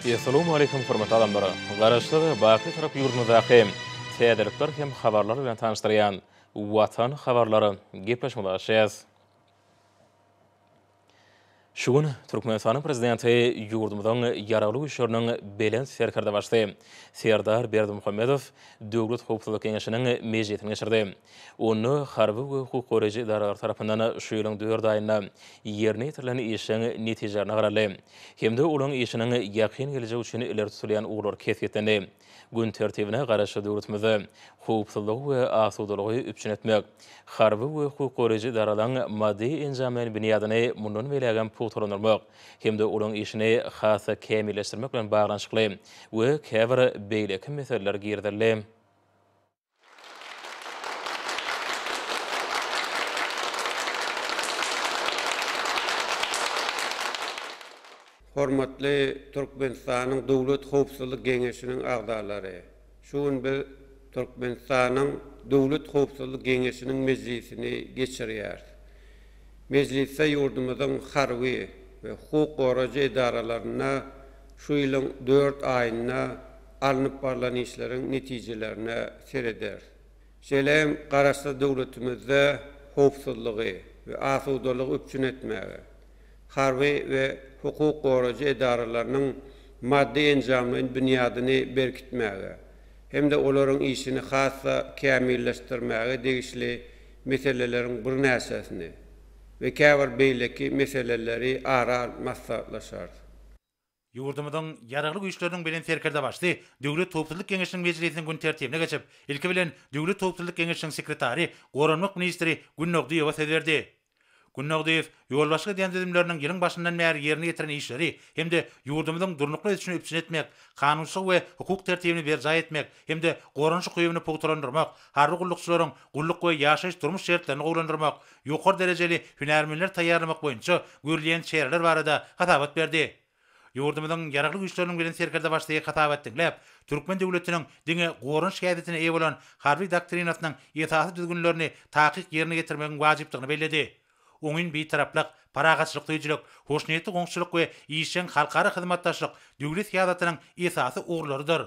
Assalamu alaikum hormatly adamlar. Garaşlygy baky tarap ýurdumyzdaky täzelikler hem habarlar bilen tanışdyrýan Watan habarlary gepleşmeli. Şugun Türkmenistanyň prezidenti ýurdumyzyň ýaraglyk işleriniň belen serkerde başdy. Serdar Berdimuhammedow Döwlet Howpsuzlyk Keňeşiniň mejlisine geçirdi. Onu harby we hukuk goraýjy idaralar tarapyndan şu ýylyň 4 aýynda ýerine ýetirilen işiň netijelerini garaly. Hemde olaň işiniň ýakyn geljegi üçin ileri tutulýan uglar kesgetlendi. Gün tertibine garaşy döwletimizi howpsuzlyk we asudalygy üpçün etmek, harby we hukuk goraýjy idaralaryň maddi enjamlaryny bünýadyny mundan belegen putulanyrmak, hemde olaň işini hasa kämilleşdirmek bilen baglanşykly we käbir beýleki meseleler girdirildi. Hormatly Türkmenistanyň Döwlet Howpsuzlyk Keňeşiniň agdalary. Şuň bir Türkmenistanyň Döwlet Howpsuzlyk Keňeşiniň mejlisini geçirýär. Mejlisde ýurdumyzyň harby we hukuk goraýjy idaralaryna şu ýylyň 4 aýyna alınıp barlan işleriň netijelerine sereder. Şelem garaşly döwletimizde howpsuzlygy we asudalygy üpçün etmäge, harby we hukuk goraýjy idaralarynyň maddi enjamlaryny bünýadyny berkitmäge, hemde olaryň işini hassa kämilleşdirmäge degişli meseleleriň bir näçesini we käbir beýleki meseleleri aral maslahatlaşar. Ýurdumyzyň ýaraglyk işleriniň belen serkerde başdy. Döwlet Howpsuzlyk Keňeşiniň mejlisiniň gün tertibine geçip, ilki bilen Döwlet Howpsuzlyk Keňeşiniň sekretary, Goranlyk ministri Günnogdyýew söz berdi. Günnogdyýew ýolbaşy dändedimleriniň ýylyň başyndan bäri ýerine ýetiren işleri hemde ýurdumyzyň durnukly üçin üpçün etmek, kanunçylyk we hukuk tertibini berjay etmek hemde gorançy goýuny pogtalandyrmak, harby gullukçylaryň gulluk we ýaşaýyş durmuş şertlerini gowlandyrmak, ýokary derejeli hünärmenler taýýarlamak boýunça görülen şeýerler barada hatabat berdi. Ýurdumyzyň ýaraglyk işleriniň bilen serkerde başlaýy hatabat diňläp, Türkmen döwletiniň diňe goranç şähetine eýe bolan harby doktrinasynyň ýetasy düzgünlerini takyk ýerine getirmegiň wajypdygyny bellädi. Oňun bir taraplyk paragaçlyk tüýjülük, hoşnýetli goňşulyk we işiň halkara hyzmatdaşlyk döwlet syýasatynyň esasy ugurlarydyr.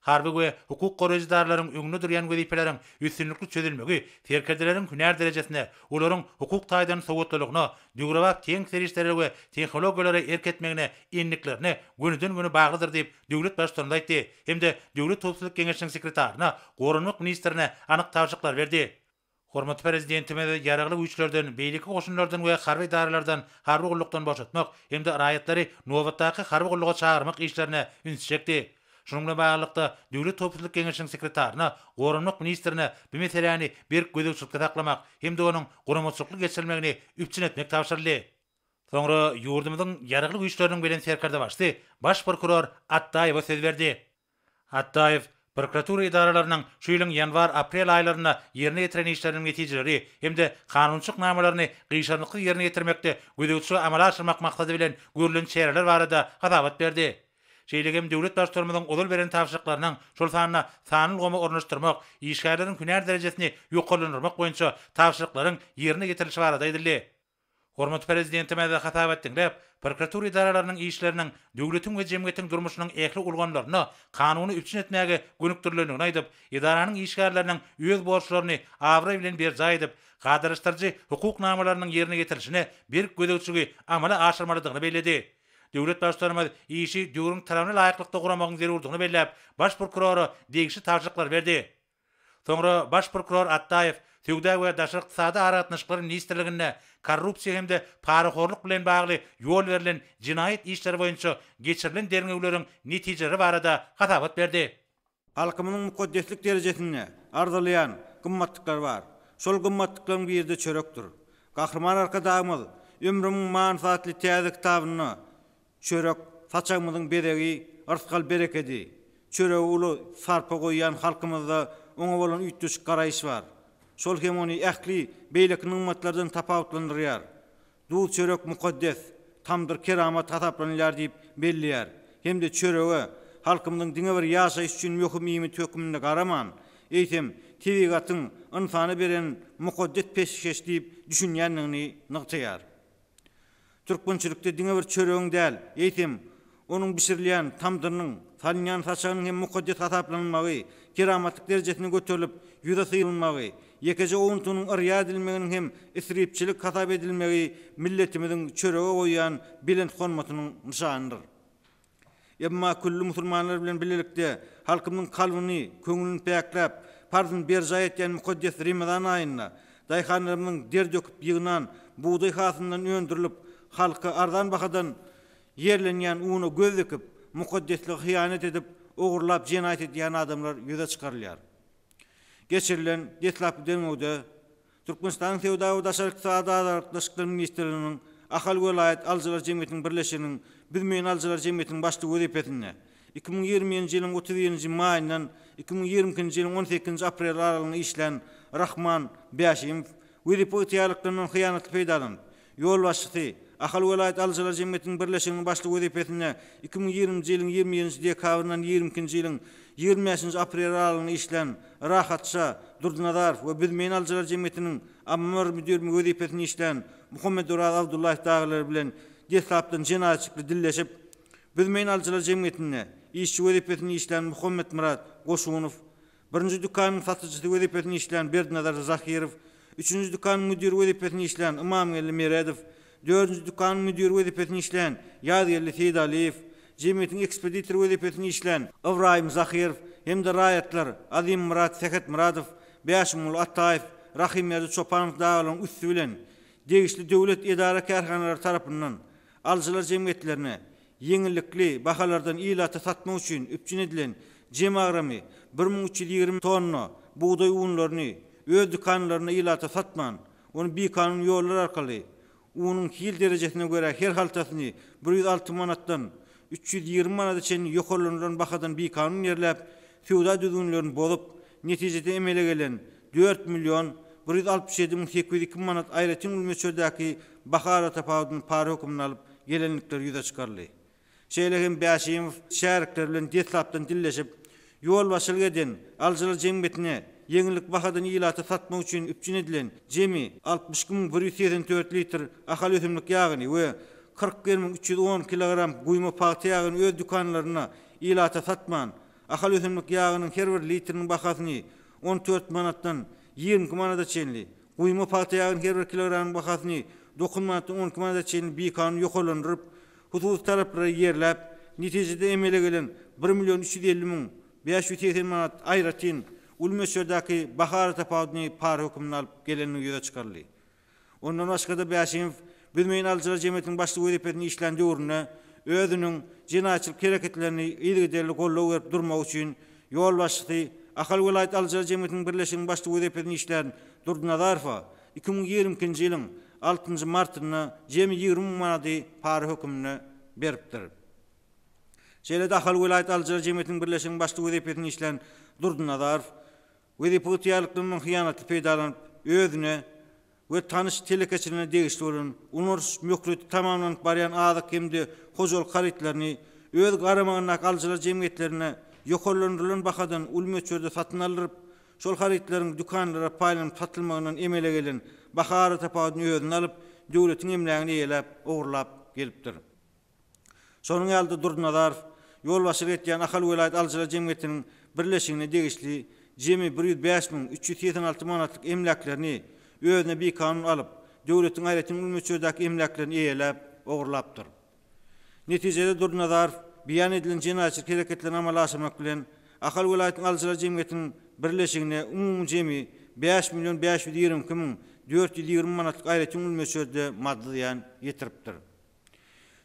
Harby we hukuk goraýjy idaralaryň öňünde durýan wezipeleriň üstünlükli çözülmegi, serkerdeleriň hünär derejesine, olaryň hukuk taýdan sowatlygyna, döwrewap teň serişleri we tehnologiýalary erketmegine enliklerini günüden güni baglydyr diýip döwlet başçylaryna aýtdy. Hemde Döwlet Howpsuzlyk Keňeşiniň sekretaryna, Goranlyk ministrine anyk tawşyklar berdi. Hormatly prezidentimiz ýaraglyk güýçlerden, beýleki goşunlardan we harby idaralardan harby gullukdan boşatmak hemde raýatlary nowatdaky harby gulluga çağırmak işlerine üns çekdi. Şununla bilen baglykda Döwlet Howpsuzlyk Keňeşiniň sekretaryna, Goranlyk ministrine bu meseleni bir gözegçilikde saklamak hemde onuň guramaçylyk geçirilmegini üpçün etmek tawşyrly. Soňra ýurdumyzyň ýaraglyk güýçleriniň bilen serkerde başdy. Baş prokuror Attaýew söz berdi. Attaýew prokuratura idaralarynyň şu ýylyň ýanwar-aprel aýlaryna ýerine ýetiren işleriniň netijeleri hemde kanunçylyk namalaryny gyşanlykly ýerine ýetirmekde gözegçi amal aşyrmak maksady bilen görülen şeýerler barada hatabat berdi. Şeýlegem döwlet başçylarymyzyň odul beren tawşyklarynyň şol sanyna sanyl gomy ornaşdyrmak, işgärleriň hünär derejesini ýokarlandyrmak boýunça tawşyklaryň ýerine getirilişi barada edildi. Hormatly prezidentimiz hatabat diňläp, prokuratura idaralarynyň işleriniň döwletiň we jemgyýetiň durmuşynyň ähli ulganlaryna kanuny üpçün etmäge gönükdirlendigini aýdyp, idaranyň işgärleriniň öz borçlaryny awra bilen berjay edip, gadarlaşdyrjy hukuk namalarynyň ýerine getirilişine bir gözegçiligi amala aşyrmalydygyny bellädi. Döwlet başçylarymyz işi döwrüň tarapyna laýyklykda guramagyň zerurdygyny belläp, baş prokurora degişli tawşyklar berdi. Soňra baş prokuror Attaýew Tögdä we daşary ykdysady aratnaşyklary ministrligine korrupsiýa hemde paraxorluk bilen bagly ýol berilen jinaýat işleri boýunça geçirilen derňegleriň netijeleri barada hatabat berdi. Halkymyň mukaddeslik derejesine arzalayan gymmatlyklar bar. Şol gymmatlyklaryň birde çörekdir. Gahrman arkadaşymyz ömrümiň manfaatly täze kitabyny çörek saçamyzyň beregi arskal berekedi. Çörek uly sarpa goýan halkymyzda oňa bolan üýtüş garaýyş bar. Şol hem onu ähli beýleki nygmatlardan tapawutlandyrýar. Du çörek mukaddes, tamdyr keramat hataplanýar diýip belliýär. Hemde çörege halkymyň diňe bir ýaşaýyş üçin möhüm tökümine garaman, eýtem tebigatyň insany beren mukaddes peşkeş diýip düşünýändigini nyktaýar. Türkmençilikde diňe bir çöregiň däl, eýtem onun bişirilýän tamdyrynyň, salynýan saçanyň hem mukaddes hasaplanmagy, keramatlyk derejesine göterilip ýüze syýylmagy, ýekeje oňtunyň ırýa edilmeginiň hem isripçilik hasap edilmegi milletimiziň çörege goýan bilent hormatynyň nişanydyr. Emma kullu musulmanlar bilen birlikde halkymyň kalbyny, köňülini päkläp, farzyn berja etýän mukaddes Ramazan aýyna daýhanlarynyň der döküp ýygynan buğday hasyndan öndürilip, halka arzan bahadan yerlenýän uny göz dikip, mukaddeslige hyýanet edip, ogurlap jinayet edýän adamlar ýüze çykarylýar. Geçirilen detlap döňüde Türkmenistan Sewda we Daşaryk Saada Ministrliginiň Ahal Welayat Alçylar Jemgyýetiniň birleşiginiň Bizmeýin Alçylar Jemgyýetiniň başlygy wezipetine 2020-nji ýylyň 30-njy maýyndan 2020-nji ýylyň 18-nji aprel aralygyny işlen Rahman Bäşimew wezipetçilikleriň hyýanaty peýdalanyp, ýol başçysy Ahal Welayat Alçylar Jemgyýetiniň birleşiginiň başlygy wezipetine 2020-nji ýylyň 20-nji dekabryndan 22-nji ýylyň 25-nji aprel aralygyny işlen Rahatça Durdunadar we Bizmeýin Alçylar Jemgyýetiniň Ammar müdürligi wezipetini işlen Muhammed Uraz Abdullah dağlar bilen deslapdan jinayetçilikle dilleşip, Bizmeýin Alçylar Jemgyýetine işçi wezipetini işlen Muhammed Murat Goşunow, birinji dükanyň satyjysy wezipetini işlen Berdinazar Zahirow, üçüncü dükanyň müdiri wezipetini işlen Imamgelli Meredow, dördüncü dükanyň müdiri wezipetini işlen Ýazyerli Seýdaliýew, jemgyýetiň ekspeditor wezipetini işlen Ibrahim Zahirow, hemde raýatlar Azim Murat Sehet Muradow, Bäşimul Attaýew, Rahim Ýazy Çopanow dağlaryň üstü bilen degişli döwlet edara kärhanalary tarapyndan alçylar jemgyýetlerine ýeňillikli bahalardan ilata satmak üçin üpçün edilen jemagramy 1320 tonna buğday unlaryny öz dükanlaryna ilata satman, onu bir kanun ýollar arkaly unyň hil derejesine göre her haltasyny 106 manatdan 320 manata çen ýokarlanan bahadan bir kanun ýerläp, feodal düzgünlerini bolup, netijede emele gelen 4 milyon 167.802 manat aýratyn ulmeçördäki bahara tapawdyň para hökmüni alyp gelenlikler ýüze çykarly. Şeýle hem Bäşimew şäherlikler bilen detlapdan dilleşip, ýol başylyk eden alçylar jemgyýetine ýeňillik bahadan ilata satmak üçin üpçün edilen jemi 60.184 litr ahal ösümlik ýagyny we 40.310 kilogram guýma paýty ýagyny öz dükanlaryna ilata satman, ahal ösümlik ýagynyň her bir litriniň bahasyny 14 manatdan 20 manata çenli, guýma paýty ýagynyň her bir kilogramyň bahasyny 9 manatdan 10 manata çenli bir kanun ýokarlandyryp, husus taraplara ýerläp, netijede emele gelen 1.350.580 manat aýratyn ulmeçördäki bahara tapawdyny para hökmüni alyp gelenini ýüze çykarly. Ondan başga da Bäşimew Bizmeýin Alçylar Jemgyýetiniň başlygy wezipetini işlen döwrüne özüniň jinayetçilik hereketlerini ýygyderli gollaw berip durmak üçin ýol başçysy Ahal Welayat Alçylar Jemgyýetiniň birleşiginiň başlygy wezipetini işlen Durdunadarow 2020-nji ýylyň 6-njy martyna jemi 20 manaty para hökmüni beripdir. Şeýle Ahal Welayat Alçylar Jemgyýetiniň birleşiginiň başlygy wezipetini işlen Durdunadarow wezipetçilikleriň hyýanaty peýdalanyp özüne we tanış telekeçilerine degişli bolan unurs mökreti tamamlanyp barýan azyk hemde hojuluk haritlaryny öz garamagyna alçylar jemgyýetlerine ýokarlandyrylan bahadan ulmeçörde satyn alyp, şol haritlaryň dükanlara paýlanyp satylmagyndan emele gelen bahara tapawdyny özüne alyp, döwletiň emlegini ýelep, ogurlap gelipdir. Şonuň ýalda Durdunadarow ýol başylyk etýän Ahal Welayat Alçylar Jemgyýetiniň birleşigine degişli jemi 105.386 manatlyk emleklerini özüne bir kanun alyp, döwletiň aýratyn ulmeçördäki emleklerini ýelep, ogurlapdyr. Netijede Durdunadarow beýan edilen jinayetçilik hereketlerini amala aşyrmak bilen Ahal Welaýatyň Alçylar Jemgyýetiniň birleşigine umumy jemi 5.520.420 manatlyk aýratyn ulmeçörde maddiýan ýetiripdir.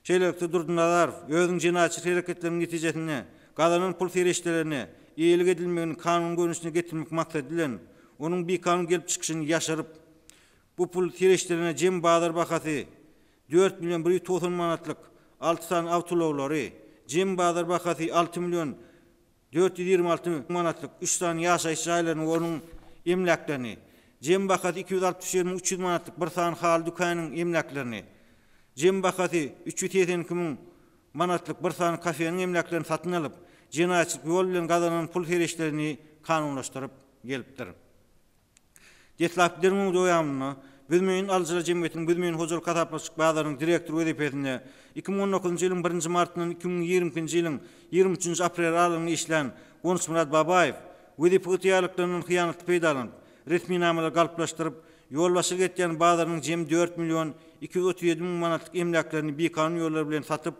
Şeýlelikde Durdunadarow özüň jinayetçilik hereketleriniň netijesinde galanan pul serişlerini iýilik edilmegini kanun görnüşine getirmek maksat bilen onuň bir kanun gelip çykyşyny ýaşyryp, bu pul serişlerine jem bazar bahasy 4.190 manatlyk 6 san awtolawlary, jem bazar bahasy 6.426 manatlyk 3 san ýaşaýyş ýaýlaryny onuň emleklerini, jem bahasy 260.300 manatlyk 1 san hal dükanyň emleklerini, jem bahasy 382.000 manatlyk 1 san kafeň emleklerini satyn alyp, jinayetçilik ýol bilen gazanan pul serişlerini kanunlaşdyryp gelipdir. Detlapdyryň doýamyny Büdmeýin alyjylar jemgyýetiniň Büdmeýin hojuluk gatnaşyk bazarynyň direktor wezipetinde 2019-njy ýylyň 1-nji martynyň 2020-nji ýylyň 23-nji aprel aralygyny işlen Gonus Murat Babaýew wezipet ýalyklarynyň hyýanaty peýdalanyp resmi namalar galyplaşdyryp ýol başyk etýän bazarynyň jem 4 milyon 237 min manatlyk emlaklaryny bekanun ýollar bilen satyp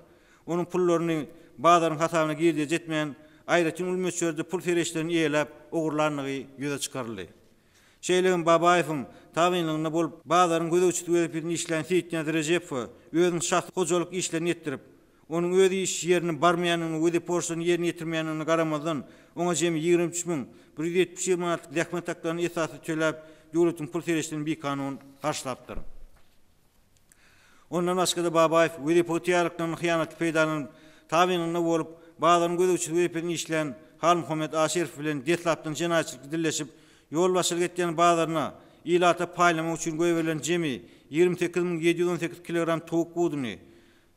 onuň pullaryny bazaryň hasabyna girdi jetmeýän aýratyn ulmöçörde pul fereşlerini ýeläp ogurlanlygy ýöze çykaryldy. Şeýlegin Babaýewiň taýinligine bolup bazaryň gözegçi wezipetini işlen Seyitnaz Rejepow özüniň şahsy hojuluk işlerini etdirip onuň öz iş ýerine barmaýanyny we deporsyny ýerine ýetirmeýäniňe garamazdan oňa jem 23.170 manatlyk zähmet haklaryny esasy töläp döwletiň pul fereşlerini bekanun garşylapdyr. Ondan başga da Babaýew wezipet ýalyklarynyň hyýanaty peýdalanyp taýinligine bolup bazaryň gözegçi wezipetini işlen Hal Muhammed Aşerow bilen detlapdyň jenaýetçilik dilleşip yol başyk etýän bazaryna ilata paýlama üçin göwerilen jemi 28.718 kilogram towuk buduny,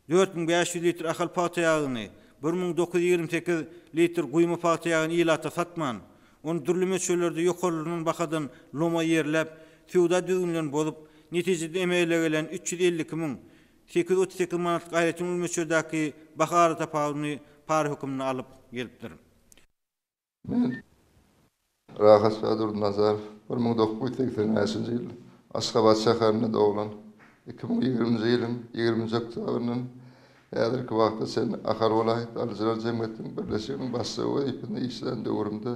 4.500 litr ahal paýta ýagyny, 1.928 litr guýma paýta ýagyny ilata satman, onu dürlüme çöllerde ýokarlygynyň bakadan loma ýerläp, suwda düzünlen bolup, netijede emeýle gelen 352.838 manatlyk aýratyn ulmöçürdäki bahary tapagyny par hökümini alyp gelipdir. Rahat Sadur Nazar 1980-nji ýyl Aşgabat şäherinde doglan. 2020-nji ýylyň 20-nji oktýabrynyň häzirki wagtda sen Ahar Welaýat Alyjylar Jemgyýetiniň birleşiginiň başçy wezipetinde işlen döwrümde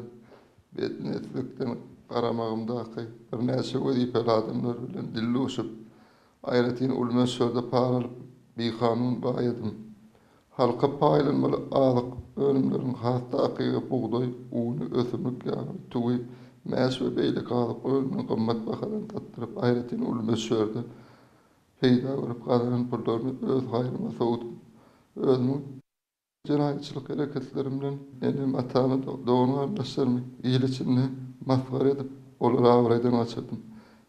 betnetlikden garamagymdaky bir näçe wezipeli adamlar bilen dilluşyp aýratyn ulmöçörde par alyp bekanun baýadym. Halka paýlanmaly alyk önümleriň hatda akygy buğday, uny, ösümlik ýaly, tugy, mäş we beýlik alyp önüne gymmat bahadan tatdyryp aýratyn ulmöçörde peýda bolup galan pullaryny öz gaýryma sowdum. Özüň jenaýetçilik hereketlerim bilen enem atamy dogry ardaşlarym ýylyçynda masgar edip olara awraýdan açdym.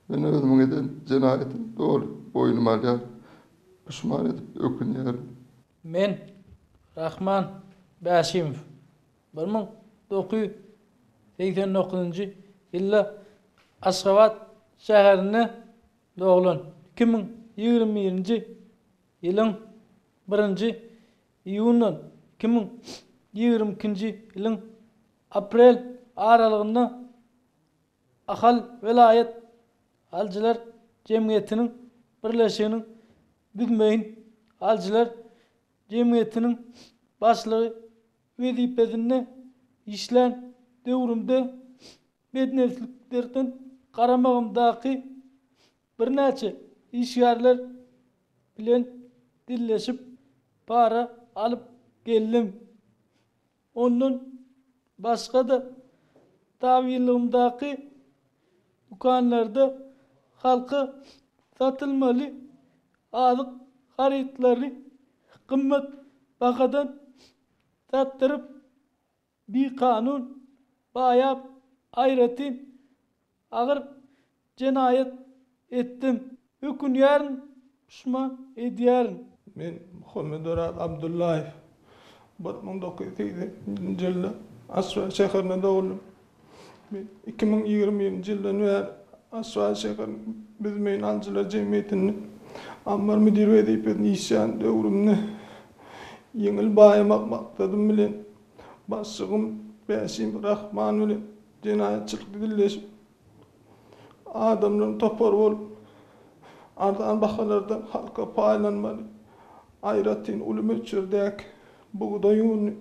Men özüň eden jenaýetim dogry boýnuma alýar. Pişman edip ökünýär. Men Rahman Bäşimow 1989-njy ýylda Aşgabat şäherine doglan. 2021-nji ýylyň 1-nji iýundan 2022-nji ýylyň aprel aralygynda Ahal Welaýat Alyjylar Jemgyýetiniň birleşiginiň Büdmeýin Alyjylar Jemgyýetiniň başlygy wezipetinde işlen döwrümde bednetliklerden garamagymdaky bir näçe işgärler bilen dilleşip para alyp geldim. Ondan başga da taýinligimdaky dukanlarda halka satylmaly alyk haritleri kımmet bakadan tattırıp bir kanun bayap aýratyn agyr jenaýet etdim. Hükün yarın pişman edýärin. Men Muhammed Orad Abdullayev 1980-nji ýylda Aswa şäherinde dogdum. Men 2020-nji ýyldan bäri Aswa şäherinde Büdmeýin Alyjylar Jemgyýetiniň ammar müdir wezipetini işlen döwrümde ýeňil baýamak maksadym bilen başçygym Bäşim Rahman bilen jenaýetçilik dilleşip adamlaryň topar bolup ardan bahalardan halka paýlanmaly aýratyn ulmöçürdäki buğday uny,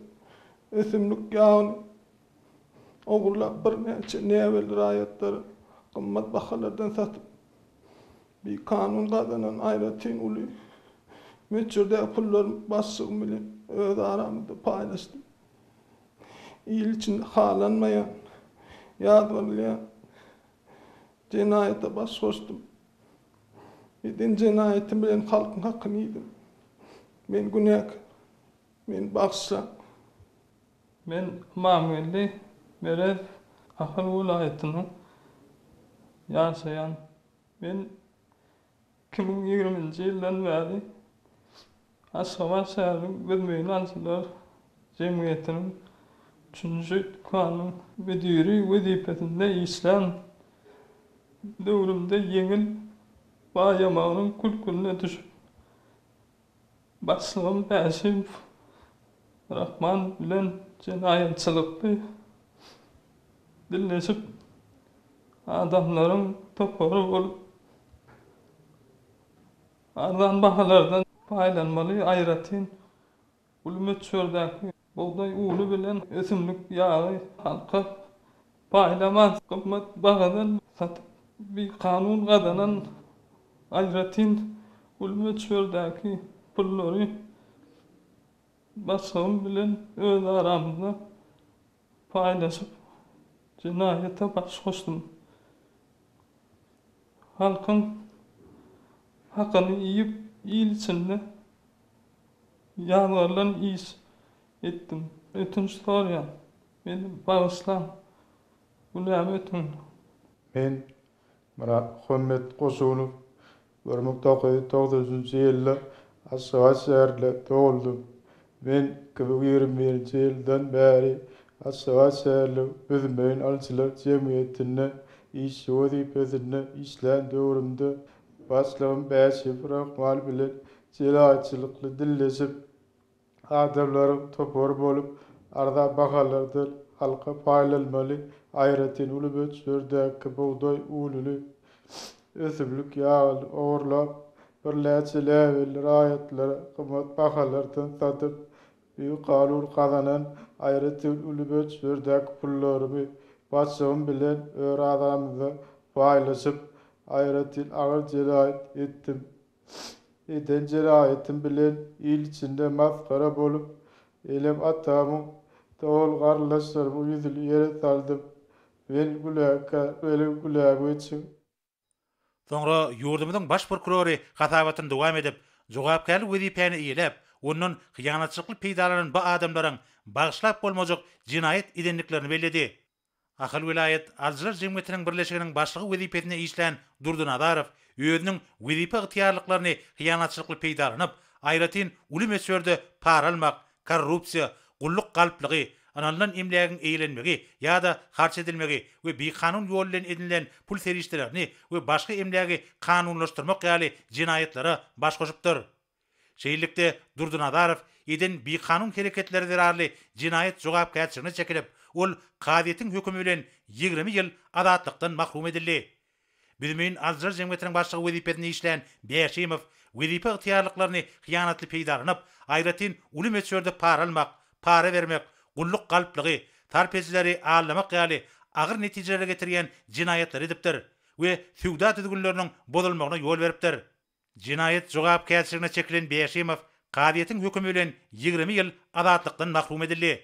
ösümlik ýagyny ogurlap bir näçe näwel raýatlary gymmat bahalardan satyp bir kanun gazanan aýratyn uly möçürdäki pullary başçygym bilen öz aramyzda paýlaşdym. İl içinde halanmayan, ýadgarlayan jenaýete baş goşdum. Eden jenaýetim bilen halkyň hakyny ýedim. Men günäk, men bagşla. Men Mamuelli Merez Ahal Welaýatynyň ýaşaýan. Men 2020-nji ýyldan bäri Aşgabat şäheriniň Büdmeýin Alyjylar Jemgyýetiniň 3-nji kanun müdiri wezipetinde işlen döwrümde ýeňil bayamağının kulkuluna düşüp başlığım bəşim Rahman bilen cinayetçilikli dilleşip adamların toporu olup ardan bahalardan paylanmalı ayratin ulmet çördaki buğday ulu bilen ösümlük yağı halka paylamaz kımmet bağadan satıp bir kanun kadanan ayratin ulmet çördaki pulları başım bilen öz aramızda paylaşıp cinayete baş koştum. Halkın hakkını yiyip iyil içinde yağlarla iş ettim. Ötünç soruyan benim bağışlam. Ulam ötün. Men Muhammed Qosunov 1990 yılda Aşgabat şäherinde doğuldum. Men 2021 yıldan beri Aşgabat şäherinde Özmeyin Alçılar Cemiyetinde iş wezipesinde işlän döwrümde başlığım Bəşif Rahmal bilen cinayetçilikli dilleşip adamların topor bolup arda bakalardır halka paylanmalı ayratin ulubet sördäki buğday ululu ösümlük yağıl oğurlap birläçe läwel raýatlara kymmat bahalardan satyp büyük kanun kazanan ayratin ulubet sördäki pullary başım bilen ör adamyza paylaşıp ayratin ağır cinayet ettim. Eden cinayetim bilen il içinde maskara bolup elem atamın doğul garlaşlarımı yüzülü yere saldım. Ben gulaka için. Sonra yurdumuzun baş prokurori hatabatını devam edip, jogapkärlik wezipäni iýilep, onun hyýanatçylykly peýdalanan bu adamlaryň bagşlap bolmajak cinayet edenliklerini belledi. Ahal vilayet Alçılar Cemiyetiniň birleşiginiň başlygy wezipesine işlän Durdun Adarov özüniň wezipe ygtyarlyklaryny hyýanatçylykly peýdalanyp, ayratin uly mesjörde para almak, korrupsiýa, gulluk galplygy, analynan emlägiň eýlenmegi ýa-da harç edilmegi we bir kanun ýolu bilen edilen pul serişdilerini we başga emlägi kanunlaşdyrmak ýaly jinayetlara baş goşupdyr. Şeýlelikde Durdun Adarov eden bir kanun hereketleri zerarly jinayet jogapkärçiligine çekilip, ol kadiýetiň hökümi bilen 20 ýyl azatlykdan mahrum edildi. Bizmeň Alçılar Cemiyetiniň başlygy wezipesinde işlän Bəşimow wezipe ygtyarlyklaryny hyýanatly peýdalanyp, ayratin uly mesjörde para almak, para vermek, gulluk galplygy, tarpeçileri ağlamak ýaly agyr netijelere getirýän jinayetler edipdir we süwda düzgünleriniň bozulmagyna ýol beripdir. Jinayet jogapkärçiligine çekilen Bəşimow kadiýetiň hökümi bilen 20 ýyl azatlykdan mahrum edildi.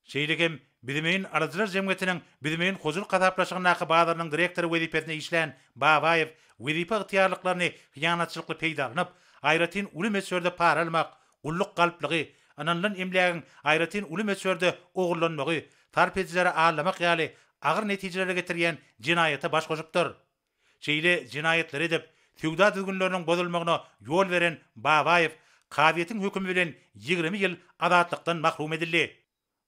Şeýlekim Bizmeň Alçılar Cemiyetiniň Bizmeň huzur gazaplaşygyna bazarlynyň direktory wezipesine işlän Babaýew wezipe ygtyarlyklaryny hyýanatçylykly peýdalanyp, ayratin uly mesjörde para almak, gulluk galplygy, analynan emlägiň ayratin uly mesjörde ogurlanmagy, tarpeçilere ağlamak ýaly agyr netijelere getirýän jinayete baş goşupdyr. Şeýle jinayetler edip, süwda düzgünleriniň bozulmagyna ýol beren Babaýew kadiýetiň hökümi bilen 20 ýyl azatlykdan mahrum edildi.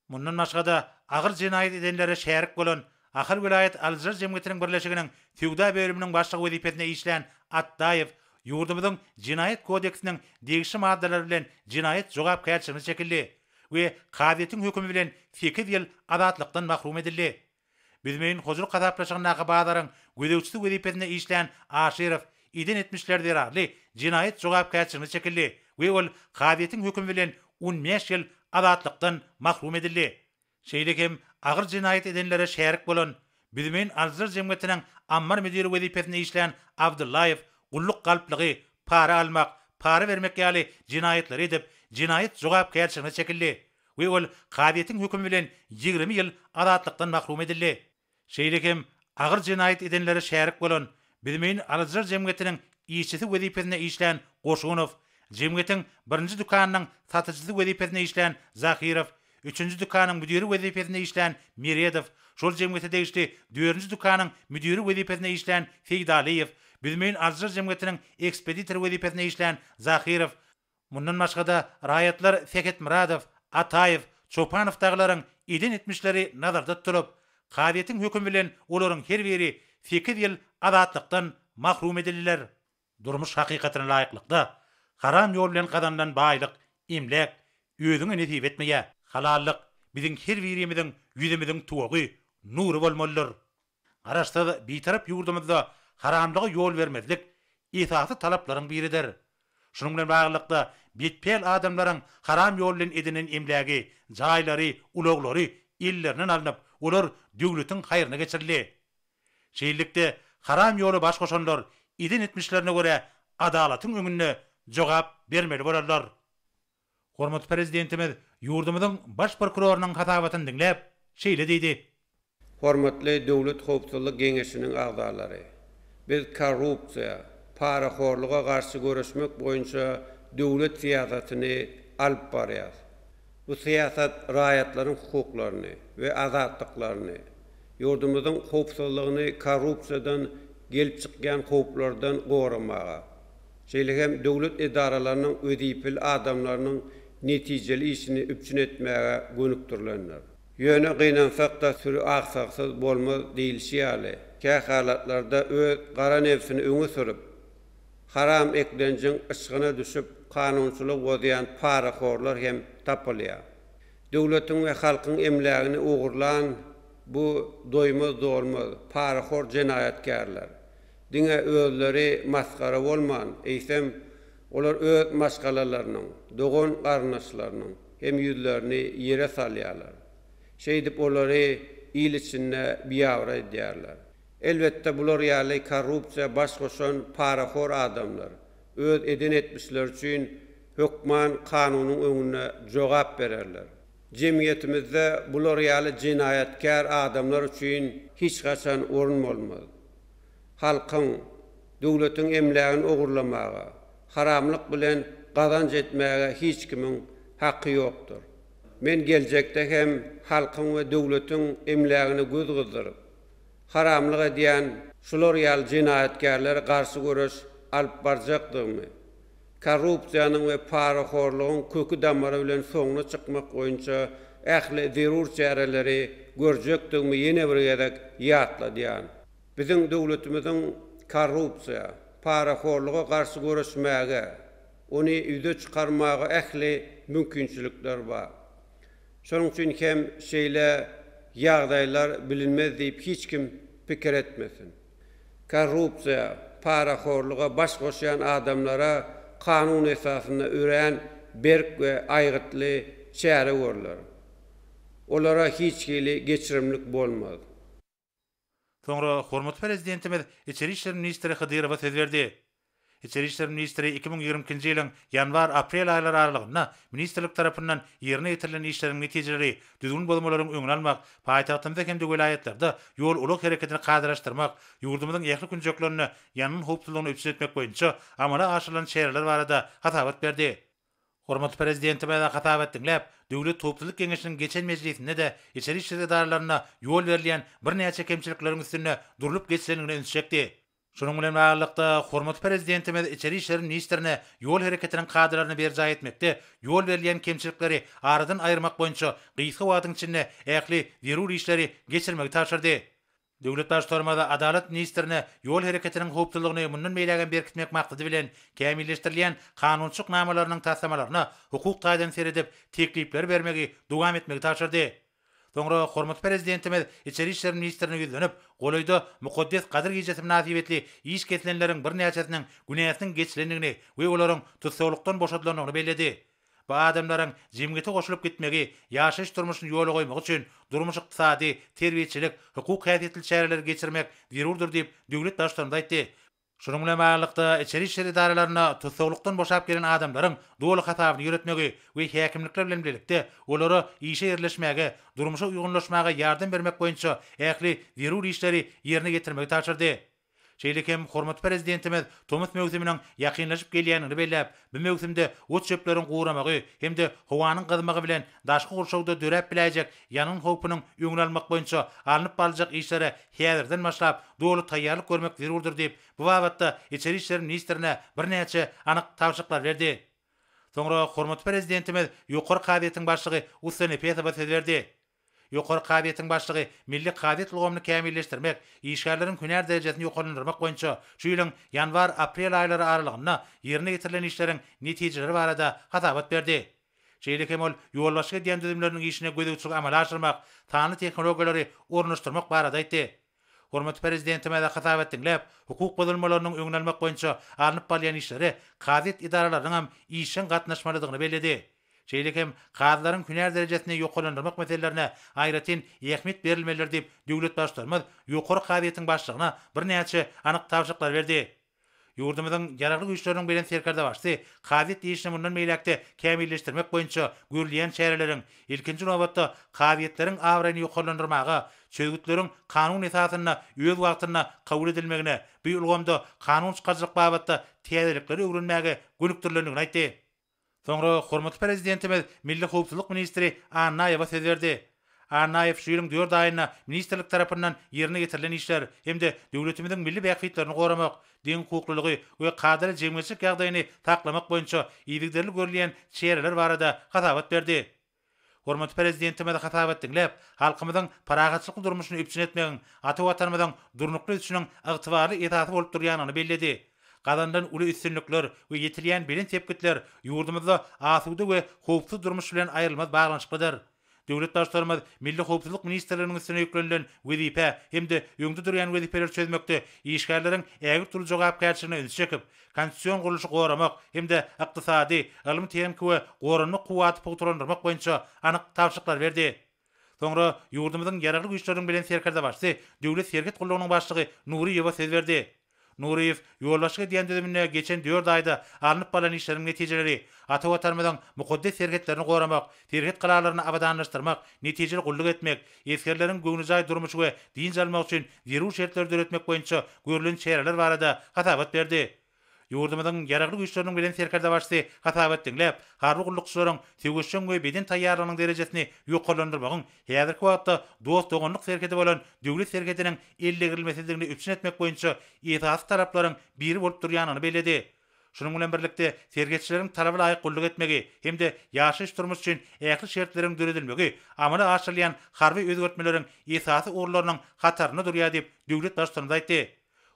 Mundan başgada agyr jinayet edenlere şärik bolan Ahal vilayet Alçılar Cemiyetiniň birleşiginiň süwda bölüminiň başlygy wezipesine işlän Atdaýew yurdumyzyň jinayet kodeksiniň degişli maddeleri bilen jinayet jogapkärçiligine çekildi we kadiýetiň hökümi bilen 8 ýyl azatlykdan mahrum edildi. Bizmeň huzur gazaplaşygyna bazarlyň gödäwçisi wezipesine işlän Aşerow iden etmişler derarly jinayet jogapkärçiligine çekildi we ol kadiýetiň hökümi bilen 15 ýyl azatlykdan mahrum edildi. Şeýlekim agyr jinayet edenlere şärik bolan Bizmeň Alçılar Cemiyetiniň ammar müdiri wezipesine işlän Abdullayew gulluk galplygy, para almak, para vermek ýaly jinayetler edip, jinayet jogapkärçiligine çekildi we ol kadiýetiň hökümi bilen 20 ýyl azatlykdan mahrum edildi. Şeýlekim agyr jinayet edenlere şärik bolan Bizmeň Alçılar Cemiyetiniň işçisi wezipesine işlän Goşunow, Cemiyetiň 1-nji dükanynyň satyjysy wezipesine işlän Zahirow, 3-nji dükanyň müdiri wezipesine işlän Miredow, şol cemiyete degişli 4-nji dükanyň müdiri wezipesine işlän Feýdaliýew, Bizmeň Alçılar Cemiyetiniň ekspeditor wezipesine işlän Zahirow, mundan başgada raýatlar Seket Muradow, Ataýew, Çopanow daglaryň eden etmişleri nazarda tutulyp, kadiýetiň hökümi bilen olaryň her biri 8 ýyl azatlykdan mahrum edildiler. durmuş hakykatine laýyklykda, haram ýol bilen kazanılan baýlyk, imlek, özüňe nesip etmeýär. Halallyk biziň her birimiziň ýüzümiziň tuwagy, nury bolmalydyr. Garaşda bitarap ýurdumyzda haramlyga ýol bermezlik esasy talaplaryň biridir. Şunun bilen baglykda betpel adamlaryň haram ýol bilen edinen emlägi, jaýlary, uloglary illerinden alınıp, olar döwletiň haýryna geçirildi. Şeýlelikde haram ýoly baş goşanlar edin etmişlerine göre adalatyň öňünde jogap bermeli bolarlar. Hormat prezidentimiz ýurdumyzyň baş prokurorunyň hatabatyny dinläp, şeýle diýdi. Hormatly Döwlet Howpsuzlyk Geňeşiniň agdalary, biz korrupsiýa, paraxorlyga garşy görüşmek boýunça döwlet siýasatyny alyp barýar. Bu siýasat raýatlaryň hukuklaryny we azatlyklaryny, ýurdumyzyň howpsuzlygyny korrupsiýadan gelip çykýan howplardan goramaga, şeýle-hem döwlet edaralarynyň ödipil adamlarynyň netijeli işini üpçün etmäge gönükdirlenler. Ýöne gynansak da sürü aksaksız bolmaz diýilýär. Kä halatlarda öz gara nefsini öňe sürüp, haram eklenjiň ışgyna düşüp kanunçylyk bozaýan paraxorlar hem tapylýar. Döwletiň we halkyň emlägini ugurlan bu doýmaz dolmaz paraxor jenaýatkarlar. Diňe özleri maskara bolman, eýsem olar öz maskalarynyň, dogon garnaşlarynyň hem ýüzlerini ýere salýarlar. Şeýdip olary il içinde biýawra edýärler. Elbetde bular ýaly korrupsiýa baş goşan paraxor adamlar öz edin etmişler üçin hökman kanunyň öňünde jogap bererler. Jemgyýetimizde bular ýaly jinaýatkar adamlar üçin hiç gaçan orun bolmaz. Halkyň, döwletiň emlägini ogurlamaga, haramlyk bilen gazanç etmäge hiç kimiň haqqy ýokdur. Men geljekde hem halkyň we döwletiň emlägini göz gyzdyryp, haramlyk edýän şular ýaly jinaýatkarlara garşy görüş alyp barjakdymy, korrupsiýanyň we paraxorlygyň kökü damary bilen soňuna çykmak boýunça ähli zerur çäreleri görjekdigmi ýene bir gerek ýatla diýän. Biziň döwletimiziň korrupsiýa, paraxorlyga garşy görüşmäge, ony üýde çykarmaga ähli mümkinçilikler bar. Şonuň üçin hem şeýle ýagdaýlar bilinmez diýip hiç kim pikir etmesin. Korrupsiýa, paraxorlyga baş goşan adamlara kanun esasyna ören berk we aýgytly çäre görler. Olara hiç hili geçirimlik bolmaz. Soňra hormat prezidentimiz Içeri işler ministri Hydyrowa söz berdi. İçeri işler ministri 2022-nji ýylyň ýanwar-aprel aýlary aralygynda ministrlik tarapyndan ýerine ýetirilen işleriň netijeleri düzgün bolmalaryň öňüne almak, paýtagtymyzda hem de welaýetlerde ýol ulak hereketini gadyraşdyrmak, ýurdumyzyň ýakly günjeklerini ýanyň howpsuzlygyny üpsün etmek boýunça amala aşyrylan şäherler barada hatabat berdi. Hormat prezidentimiz hatabat dinläp, Döwlet Howpsuzlyk Geňeşiniň geçen mejlisinde de içeri işler edaralaryna ýol berilýän bir näçe kemçilikleriň üstüne durulyp geçenligini öňsükdi. Şunun bilen baglykda hormat prezidentimiz içeri işler ministrine ýol hereketiniň kadrlaryny berjaý etmekde, ýol berilýän kemçilikleri aradan aýyrmak boýunça gysga wagtyň içinde ähli zerur işleri geçirmegi taşyrdy. Döwlet başlarmada adalet ministrine ýol hereketiniň howpsuzlygyny mundan meýlägen berkitmek maksady bilen kämilleşdirilýän kanunçyk namalarynyň tassamalaryna hukuk taýdan seredip teklipler bermegi, dowam etmegi taşyrdy. Soňra hormat prezidentimiz içeri işler ministrine ýüzlenip, golaýda mukaddes Kadir Gecesi münasibetli iş keslenleriň bir näçesiniň güneýasynyň geçilenligini we olaryň tutsaglykdan boşadylanlygyny bellädi. Bu adamlaryň jemgyýete goşulyp gitmegi, ýaşaş durmuşyny ýola goýmak üçin durmuş ykdysady, terbiýeçilik, hukuk häsiýetli çäreler geçirmek zerurdur diýip döwlet başlarynda aýtdy. Şunun bilen baglykda içeri işler idaralaryna tutsaglykdan boşap gelen adamlaryň dowly hatabyny ýöretmegi we häkimlikler bilen birlikde olary işe ýerleşmäge, durmuşa uýgunlaşmaga ýardam bermek boýunça ähli zerur işleri ýerine getirmegi taşyrdy. Şeýlekem hormat prezidentimiz Tomas mewsimiň ýakynlaşyp gelýänini belläp, bu mewsimde ot çöpleriň guramagy hem de howanyň gyzmagy bilen daşky gurşawda döräp biläjek ýanyň howpynyň öňüne almak boýunça alınıp baljak işlere häzirden başlap dowly taýýarlyk görmek zerurdur diýip bu wagtda içeri işler ministrine bir näçe anyk tawşyklar berdi. Soňra hormat prezidentimiz ýokary kabiýetiň başlygy Usen Epetowa söz berdi. ýokary kabiliýetiň başlygy milli kabiliýet ulgamyny kämilleşdirmek, işgärlerin hünär derejesini ýokarlandyrmak boýunça şu ýylyň ýanwar-aprel aýlary aralygyna ýerine getirilen işleriň netijeleri barada hatabat berdi. Şeýle kemol ýolbaşy diýen düzümleriniň işine gödegçilik amala aşyrmak, tany tehnologiýalary ornaşdyrmak barada aýtdy. Hormat prezidentime de hatabat dinläp, hukuk bozulmalarynyň öňüne almak boýunça alınıp barýan işleri kabiliýet idaralarynyň hem işin gatnaşmalydygyny bellädi. Şeýlekem gadylaryň hünär derejesini ýokarlandyrmak meselelerine aýratyn ähmiýet berilmeler diýip döwlet başlarymyz ýokary kabiliýetiň başlygyna bir näçe anyk tawşyklar berdi. Ýurdumyzyň ýaragly güýçleriniň bilen serkerde başdy. Kabiliýet işini mundan meýlekde kämilleşdirmek boýunça görülýän şäherleriň ilkinji nowatda kabiliýetleriň awraýyny ýokarlandyrmaga, çögütleriň kanun esasyna öz wagtyna kabul edilmegine, bu ulgamda kanun çykarjak babatda täzelikleri öwrenmäge gönükdirlendigini aýtdy. Soňra hormatly prezidentimiz Milli Howpsuzlyk ministri Annaýewa söz berdi. Annaýew şu ýylyň 4 aýyna ministrlik tarapyndan ýerine getirilen işler hemde döwletimiziň milli bähfitlerini goramak, din hukuklylygy we kadry jemgyýetçilik ýagdaýyny taklamak boýunça ýigderli görülýän şeýerler barada hatabat berdi. Hormatly prezidentime de hatabat dinläp, halkymyzyň paragatçylyk durmuşyny üpçün etmegiň, ata watanymyzyň durnukly üçiniň ygtybarly etasy bolup durýanyny belledi. Gadandan uly üstünlikler we ýetilýän bilen tepkitler ýurdumyzda asuda we howpsuz durmuş bilen aýrylmaz baglanşyklydyr. Döwlet başlarymyz Milli Howpsuzlyk ministrliginiň üstüne ýüklenilen wezipe hemde ýöňde durýan wezipeler çözmekde işgärleriň ägir turly jogapkärçiligine üns çekip, konstitusiýon gurulşy goramak hemde ykdysady, ylmy tehnika we goranmak kuwaty pogturandyrmak boýunça anyk tawşyklar berdi. Soňra ýurdumyzyň ýaragly güýçleriniň bilen serkerde başdy. Döwlet serket gullugynyň başlygy Nuriýewa söz berdi. Nuriýew ýolbaşy diýen düzümine geçen 4 aýda alınıp balan işleriň netijeleri, ata watanymyzyň mukaddes sergetlerini goramak, serget kararlaryny abadanlaşdyrmak, netijeli gulluk etmek, eskerleriň göňüzay durmuşy we din jalmak üçin ýerul şertler döretmek boýunça görülen şeýerler barada hatabat berdi. Ýurdumyzyň ýaragly güýçleriniň bilen serkerde başdy hatabat dinläp, harby gullukçylaryň söwüşçän we beden taýýarlygynyň derejesini ýokarlandyrmagyň häzirki wagtda dost doganlyk serkede bolan döwlet serkediniň ellegirilmesidigini üpçün etmek boýunça esasy taraplaryň biri bolup durýanyny belledi. Şunun bilen birlikde sergetçileriň talaby laýyk gulluk etmegi hemde ýaşaş durmuş üçin ähli şertleriň döredilmegi amala aşyrlayan harby özgertmeleriň esasy orlarynyň hataryna durýar diýip döwlet başçylygy aýtdy.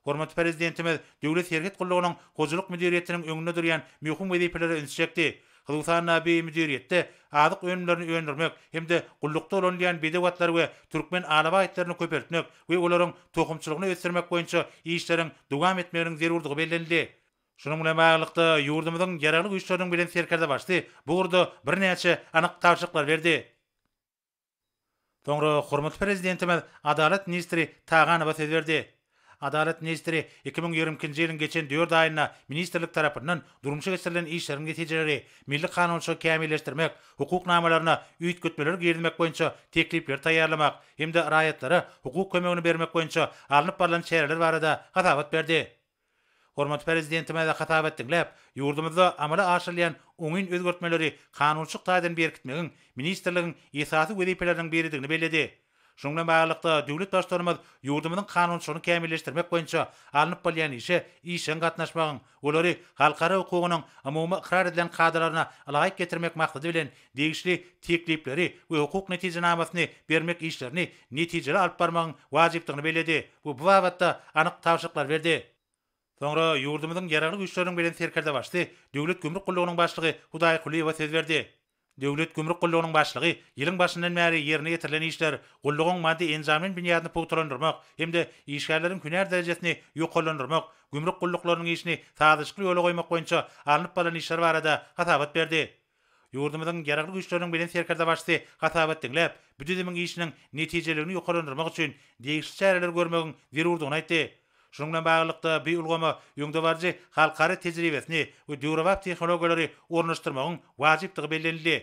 Hormatly prezidentimiz döwlet serget gullugynyň hojuluk müdiriýetiniň öňünde durýan möhüm wezipeleri üns çekdi. Hyzywsan naby müdiriýetde adyk öňlerini öňdirmek hemde gullukda bolan bedewatlar we türkmen alaba aýtlaryny köpertmek we olaryň tokumçylygyny ösdürmek boýunça işleriň dowam etmeginiň zerurdygy bellenildi. Şunun bilen baglykda ýurdumyzyň ýaragly güýçleriniň bilen serkerde başdy. Bu urda bir näçe anyk tawşyklar berdi. Soňra hormatly prezidentimiz Adalet ministri Taganowa söz berdi. Adalet ministri 2022-nji ýylyň geçen 4 aýyna ministrlik tarapyndan durmuşa geçirilen işleriň netijeleri, milli kanunçylyk kämilleşdirmek, hukuknamalaryna üýt götmeler girilmek boýunça teklipler taýýarlamak hemde raýatlara hukuk kömegini bermek boýunça alınıp barylan şeýerler barada hatabat berdi. Hormatly prezidentime de hatabat dinläp, ýurdumyzda amala aşyrlayan oňyn özgertmeleri kanunçylyk taýdan berkitmegiň ministrligiň esasy wezipeleriniň biridigini belledi. Şundan baglykda döwlet başlarymyz ýurdumyzyň kanunçylygyny kämilleşdirmek boýunça alınıp bolýan işe gatnaşmagyň, olary halkara hukugynyň umumy ikrar edilen kadralaryna alaýyk getirmek maksady bilen degişli teklipleri we hukuk netijenamasyny bermek işlerini netijeli alyp barmagyň wajypdygyny belledi. Bu wagtda anyk tawşyklar berdi. Soňra ýurdumyzyň ýaragly güýçleriniň bilen serkerde başdy. Döwlet gümrük gullugynyň başlygy Hudaý Kuliýewa söz berdi. Döwlet gümrük gullugynyň başlygy ýylyň başyndan bäri ýerine getirilen işler gullugyň maddi enjamyny binýadyny pogturandyrmak hemde işgärleriň hünär derejesini ýokarlandyrmak, gümrük gulluklarynyň işini taýyşykly ýola goýmak boýunça alınıp baran işler barada hatabat berdi. Ýurdumyzyň ýaragly güýçleriniň bilen serkerde başdy hatabat dinläp, bu düzümiň işiniň netijelegini ýokarlandyrmak üçin degişli çäreler görmegiň zerurdygyny aýtdy. Şunun bilen baglykda bir ulgama ýöňde barjy halkara tejribesini we döwrewap tehnologiýalary ornaşdyrmagyň wajypdygy bellenildi.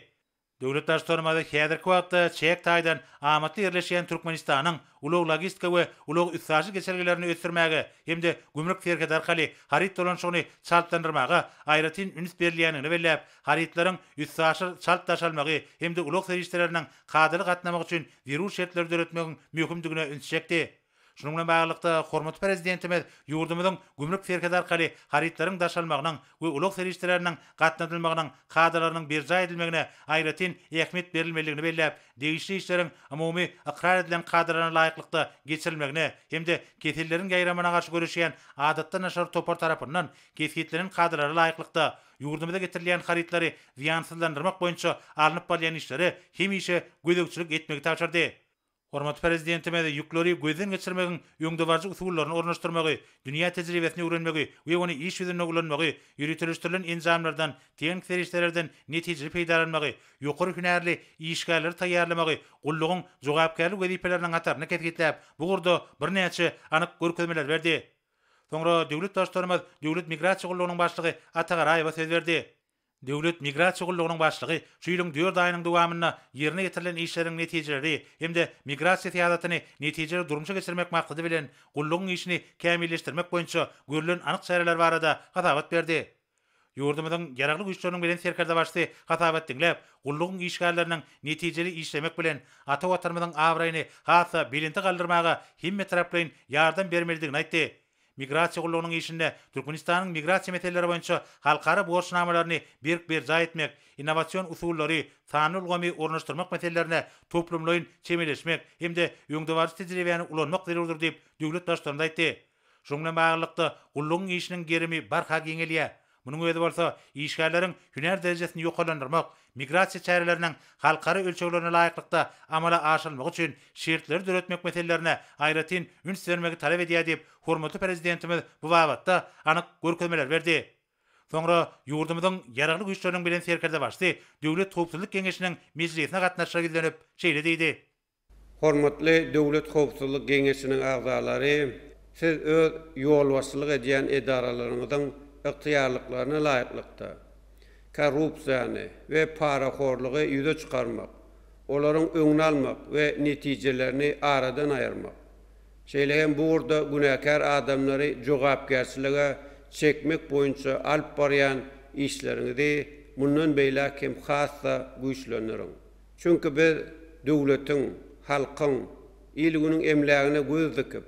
Döwlet başlarymyz häzirki wagtda çek taýdan amatly ýerleşýän Türkmenistanyň ulug logistika we ulug üssaşy geçergilerini ösdürmäge hemde gümrük serket arkaly harit dolanşygyny çaltlandyrmaga aýratyn üns berilýänini belläp, haritlaryň üssaşy çaltdaşalmagy hemde ulug serişleriniň kadyly gatnamak üçin zerur şertler döretmegiň möhümdigine üns çekdi. Şunun bilen baglykda hormatly prezidentimiz ýurdumyzyň gümrük serketi arkaly haritlaryň daşalmagynyň we ulug serişleriniň gatnaşdyrmagynyň kadrlarynyň berja edilmegine aýratyn ähmiýet berilmeligini belläp, degişli işleriň umumy akrar edilen kadrlaryna laýyklykda geçirilmegine hemde kesilleriniň gaýramyna garşy görüşýän adatda naşar topar tarapyndan kesilleriniň kadrlary laýyklykda ýurdumyza getirilen haritlary ziýansızlandyrmak boýunça alınıp barýan işleri hemişe gödekçilik etmegi taşardy. Hormatly prezidentimiz ýükleri gözden geçirmegiň ýöňdebarjy usullaryny ornaşdyrmagy, dünýä tejribesini öwrenmegi we ony iş ýüzüne ulanmagy, ýürütülýän enzamlardan, teň serişlerden netije peýdalanmagy, ýokary hünärli işgärleri taýýarlamagy, gullugyň jogapkärlik wezipeleriniň gataryna ketgitläp, bu gurda birnäçe anyk görkezmeler berdi. Soňra döwlet başlarymyz Döwlet Migrasiýa Gullugynyň başlygy Atagaraýewa söz berdi. Döwlet Migrasiýa Gullugynyň başlygy şu ýylyň 4 aýynyň dowamyna ýerine getirilen işleriň netijeleri hemde migrasiýa täýadatyny netijeli durmuşa geçirmek maksady bilen gullugyň işini kämilleşdirmek boýunça görülen anyk çareler barada hatabat berdi. Ýurdumyzyň ýaraglyk güýçleriniň bilen serkerde başly hatabat diňläp, gullugyň işgärleriniň netijeli işlemek bilen ata watanymyzyň awraýyny hasa bilinti galdyrmaga hemme taraplaryň ýardam bermelidigini aýtdy. Migrasiýa gullugynyň işinde Türkmenistanyň migrasiýa meselelleri boýunça halkara borçnamalaryny berja etmek, innovasiýon usullary, sany ulgamy ornaşdyrmak meselelerine toplumlaryň çemeleşmek hemde ýöňdebarjy tejribeni ulanmak zerurdur diýip döwlet başçylaryna aýtdy. Şoňa bilen baglykda gullugyň işiniň gerimi barha geňelýär. Munyň özi bolsa işgärleriň hünär derejesini ýokalandyrmak, migrasiýa çareleriniň halkara ölçeglerine laýyklykda amala aşylmagy üçin şertleri döretmek meselelerine aýratyn üns bermegi talap edýär diýip hormatly prezidentimiz bu wagtda anyk görkezmeler berdi. Soňra ýurdumyzyň ýaraglyk güýçleriniň bilen serkerde başly Döwlet Howpsuzlyk Geňeşiniň mejlisine gatnaşyra gidilip şeýle diýdi. Hormatly Döwlet Howpsuzlyk Geňeşiniň agzalary, siz öz ýolbaşçylyk edýän edaralaryňyzyň yktyýarlyklaryna laýyklykda korrupsiýany we paraxorlugy ýüze çykarmak, olaryň öňüni almak we netijelerini aradan aýyrmak. Şeýle bu urda günäkär adamlary jogapkärçilige çekmek boýunça alyp barýan işleriňizi mundan beýle kim hassa güýçleniriň. Çünki biz döwletiň, halkyň, ilginiň emlägine göz dikip,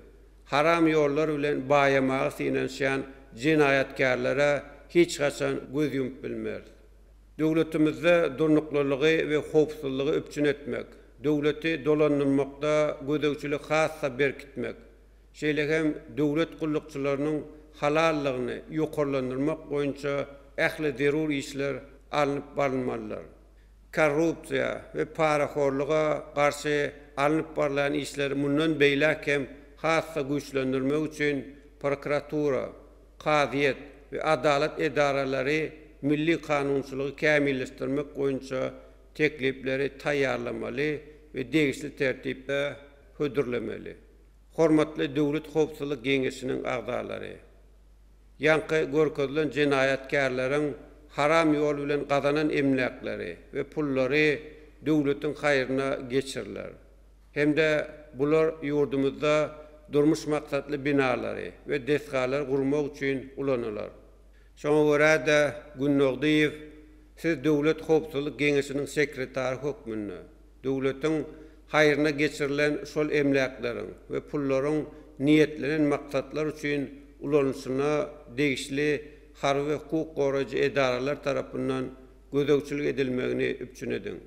haram ýollar bilen baýamagy sinenşän jinayatkarlara hiç gaçan göz ýumyp bilmez. Döwletimizde durnuklalygy we howpsuzlygy öpçün etmek, döwleti dolandyrmakda gödekçilik hassa berkitmek, şeýle hem döwlet gullukçylarynyň halallygyny ýokarlandyrmak boýunça ähli zerur işler alınıp barylmalylar. Korrupsiýa we paraxorluga garşy alınıp barılan işleri mundan beýlekem hassa güýçlendirmek üçin prokuratura, qadiyet ve adalet edaralary milli kanunçylygy kämilleşdirmek boýunça teklipleri taýýarlamaly we degişli tertipde hödürlemeli. Hormatly Döwlet Howpsuzlyk Geňeşiniň agzalary, ýanky görkezlen jinayatkarlaryň haram ýol bilen gazanan emlakleri we pullary döwletiň haýryna geçirirler. Hemde bular ýurdumyzda durmuş maksatly binalary we desgalar gurmak üçin ulanýarlar. Şoňa görä de Günnogdiýew siz Döwlet Howpsuzlyk Geňeşiniň sekretary hökmünde döwletiň haýryna geçirilen şol emlaklaryň we pullaryň niýetlenen maksatlar üçin ulanýysyna degişli harby hukuk goraýjy edaralar tarapyndan gözegçilik edilmegini üpçün edin.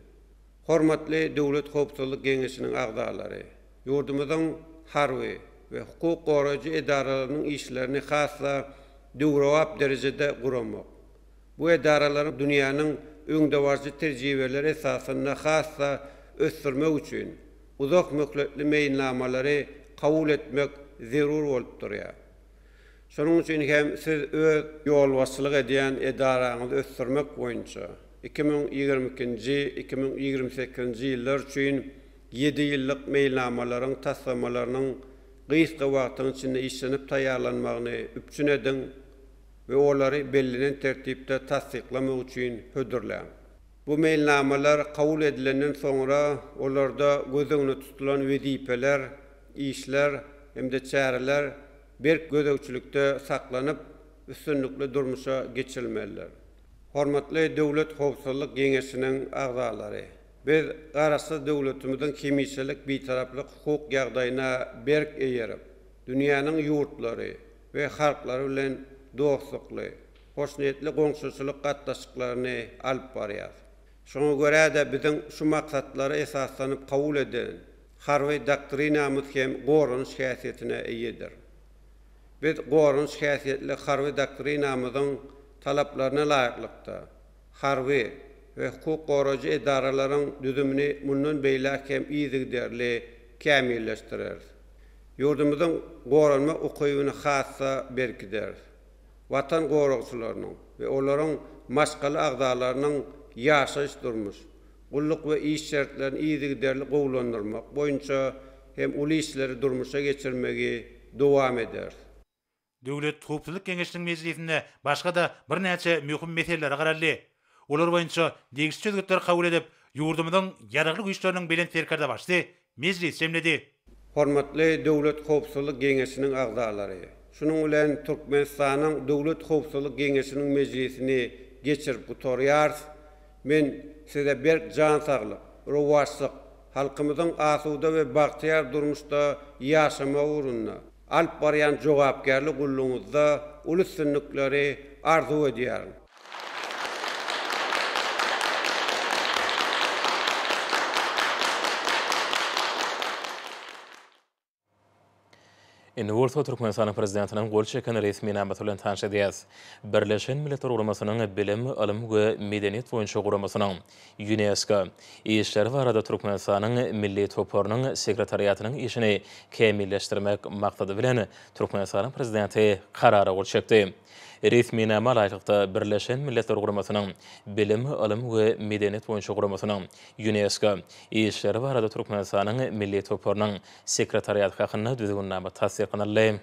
Hormatly Döwlet Howpsuzlyk Geňeşiniň agzalary, ýurdumyzyň harby we hukuk goraýjy edaralarynyň işlerini hassa döwrewap derejede guramak. Bu edaralary dünýäniň öňdebarjy tejribeleri esasynda hassa ösdürmek üçin uzak möhletli meýilnamalary kabul etmek zerur bolup durýar. Şonuň üçin hem siz öz ýolbaşçylyk edýän edaraňyzy ösdürmek boýunça 2022-2028 ýyllar üçin 7 ýyllyk meýilnamalaryň taslamalarynyň gysga wagtyň içinde işlenip taýýarlanmagyny üpçün edin we olary bellinen tertipde tasdiklamak üçin hödürlän. Bu meýilnamalar kabul edilenden soňra olarda gözüňde tutulan wezipeler, işler hemde çäreler bir gözegçilikde saklanyp üstünlikli durmuşa geçirilmeliler. Hormatly Döwlet Howpsuzlyk Geňeşiniň agzalary, biz garasy döwletimiziň hemişelik bitaraplyk hukuk ýagdaýyna berk eýerip, dünýäniň ýurtlary we halklary bilen dostlukly, hoşnetli goňşuçylyk gatnaşyklaryny alyp barýar. Şoňa görä de biziň şu maksatlary esaslanyp kabul eden harwy doktrinamyz hem gorunç häsiýetine eýedir. Biz gorunç häsiýetli harwy doktrinamyzyň talaplaryna laýyklykda harwy we hukuk goragy edaralaryň düzümini mundan beýlek hem ýygyderli kämilleşdirer. Ýurdumyzyň goranma ukybyny hassa berkider. Watan goragçylarynyň we olaryň maşgaly agdalarynyň ýaşaýyş durmuş, gulluk we iş şertlerini ýygyderli gowlandyrmak boýunça hem uly işleri durmuşa geçirmegi dowam eder. Döwlet Hukukçylyk Geňeşiniň mejlisinde başga da bir näçe möhüm meseleler garaldy. Olar boýunça degişli çözgütler kabul edip, ýurdumyzyň ýaragly güýçleriniň belen terkerde başdy, mejlis semledi. Hormatly Döwlet Hukukçylyk Geňeşiniň agdalary, şunuň bilen Türkmenistanyň Döwlet Hukukçylyk Geňeşiniň mejlisini geçirip gutorýar. Men size bir can saglyk, rowaşlyk, halkymyzyň asuda we bagtyar durmuşda ýaşama uğruna alyp barýan jogapkärlik gulluňyzda ulysynlykları arzu edýär. Orta Türkmenistan prezidentinin gol çeken resmi nämet bilen tanış edýäs. Birleşen Milletler Guramasynyň bilim, alim we medeniýet boýunça guramasynyň UNESCO işleri barada Türkmenistanyň milli toparynyň sekretariatynyň işini kämilleşdirmek maksady bilen Türkmenistan prezidenti karara gol çekdi. Resmi näme laýykda Birleşen Milletler Guramasynyň bilim, alim we medeniýet boýunça guramasynyň UNESCO işleri barada Türkmenistanyň milli toparynyň sekretariaty hakyna düzgün näme tasdiq kılındy.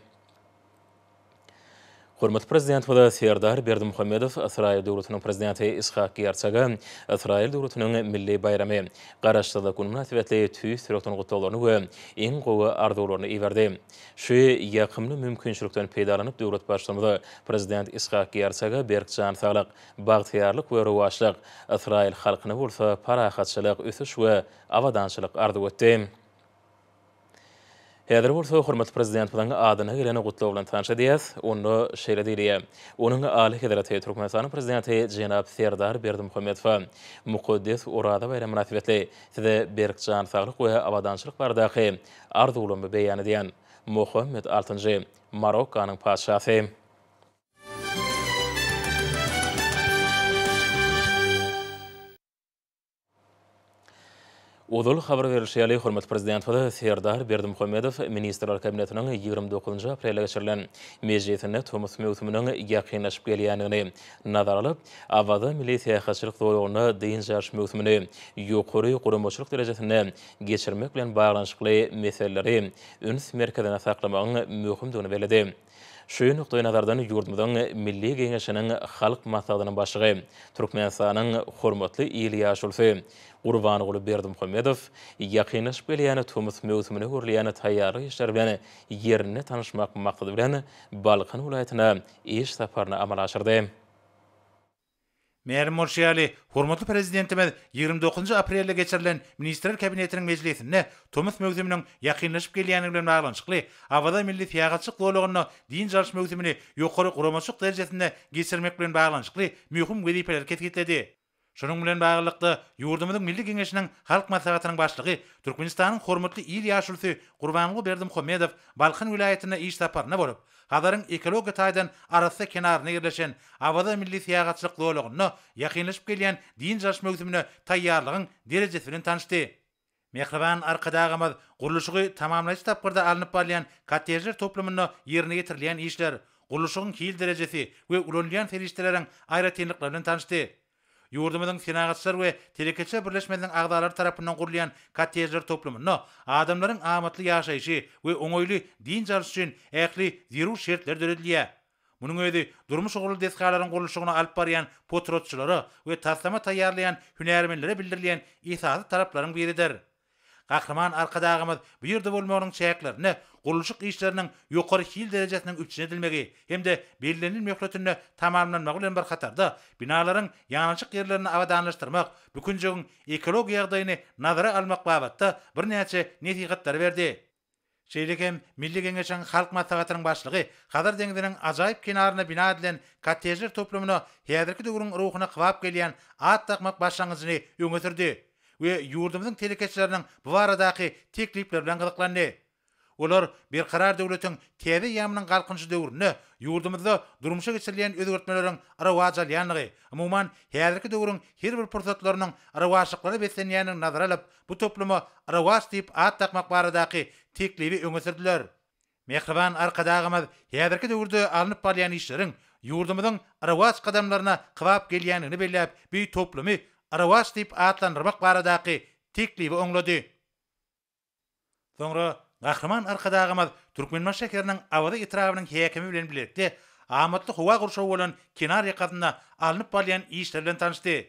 Hormat prezident we Serdar Berdimuhammedow Israil döwletiniň prezidenti Ishak Yarçaga Israil döwletiniň milli bayramy garaşdyrlyk gün münasibetli tüýs türekden gutlawaryny we iň gowy arzularyny iwerdi. Şu ýakymly mümkinçilikden peýdalanyp döwlet başçylygy prezident Ishak Yarçaga berkjan saglyk, bagtyarlyk we rowaşlyk Israil halkyna bolsa parahatçylyk, ösüş we awadançylyk arzu etdi. Häzir bolsa hormatly prezident bilen adyna geleni gutlaw bilen tanış edýäs. Onu şeýle diýilýär. Onuň Ali Hedraty Türkmenistanyň prezidenti Jenap Serdar Berdimuhammedow mukaddes urada bayram münasibetli size berkjan saglyk we awadançylyk baradaky arzulamy beýan edýän Mohammed VI Marokkanyň paşasy. Odul habar berilýär, hormatly prezident we Serdar Berdimuhammedow ministrler kabinetiniň 29 aprelde geçirilen mejlisinde Tomus mewsumynyň ýakynlaşyp gelýänini nazara alyp, awada milli täýäkçilik doýugyny diýinjaş mewsumyny ýokary guramaçylyk derejesinde geçirmek bilen baglanyşykly meseleleri üns merkezine saklamagyň möhümdigini beledi. Şu noktaý nazardan ýurdumyzyň milli geňeşiniň halk maksadynyň başlygy Türkmenistanyň hormatly ýyly ýaşulsy Gurbanoğlu Berdimuhammedow ýakynlaşyp gelýän Tomus mewsumyny görülýän taýýarlyk işler bilen ýerine tanışmak maksady bilen Balkan welaýatyna iş saparyny amala aşyrdy. Merim Morşiýaly, hormatly prezidentimiz 29 aprelde geçirilen ministrler kabinetiniň mejlisinde Tomus mewsumynyň ýakynlaşyp gelýäni bilen baglanyşykly awada milli täýäkçilik doýugyny diň jarş mewsumyny ýokary guramaçylyk derejesinde geçirmek bilen baglanyşykly möhüm wezipeler ketgitdi. Şonuň bilen baglykda ýurdumyzyň milli geňeşiniň halk maslahatynyň başlygy Türkmenistanyň hormatly ýyly ýaşulsy Gurbanoğlu Berdimuhammedow Balkan welaýatyna iş saparyna bolup, hadaryň ekologiýa taýdan arasy kenaryna ýerleşen awada milli täýäkçilik doýugyny ýakynlaşyp gelýän diň jarş mewsumyny taýýarlygyň derejesi bilen tanışdy. Mehriban arkadagymyz guruluşy tamamlaýyş tapgyrda alınıp barýan kottejler toplamyny ýerine getirilýän işler, guruluşyň hil derejesi we ulanýan ferişteleriň aýratynlyklary bilen tanışdy. Ýurdumyzyň senagatçylar we telekeçe birleşmelerini agdalary tarapyndan gurulýan kottejler toplamyny adamlaryň amatly ýaşaýyşy we oňoýly diň jarşy üçin ähli zerur şertler döredilýär. Munyň özi durmuş ogul deskalaryň guruluşyny alyp barýan potrotçylary we taslama taýýarlayan hünärmenlere bildirilýän esasy taraplaryň biridir. Gahrman arkadagymyz bu ýerde bolmagyň çäklerini guruluşyk işleriniň ýokary hil derejesiniň üçin edilmegi hemde bellenilmekletini tamamlanmagy bilen bir hatarda binalaryň ýanyçyk ýerlerini awadanlaşdyrmak, bükünjüň ekologiýa ýagdaýyny nazara almak babatda bir näçe nesihatlar berdi. Şeýlekem Milli Geňeşiň halk maslahatynyň başlygy Hadar deňiziň ajaýyp kenaryna bina edilen kottejler toplumyny häzirki döwrüň ruhyna kybap gelýän at takmak başlangyjyny öňe sürdi we ýurdumyzyň telekeçleriniň bu baradaky teklipler bilen gyzyklandy. Olar bir karar döwletiň täze ýamynyň galkynjy döwrüne ýurdumyzda durmuşa geçirilýän özgertmeleriň arawajalyanlygy, umumyň häzirki döwrüň her bir pursatlarynyň arawaşyklary beslenýäniň nazara alyp bu toplumy arawaş diýip at takmak baradaky teklibi öňe sürdiler. Mehriban arkadagymyz häzirki döwürde alınıp barýan işleriň ýurdumyzyň arawaş gadamlaryna kybap gelýänini belläp bu toplumy arawaş diýip atlandyrmak baradaky teklibi öňledi. Soňra Gahryman arkadagymyz Türkmenbaş şäheriniň awada etrawynyň häkimi bilen birlikde amatly howa gurşawy bolan kenar ýakasyna alınıp barýan işler bilen tanışdy.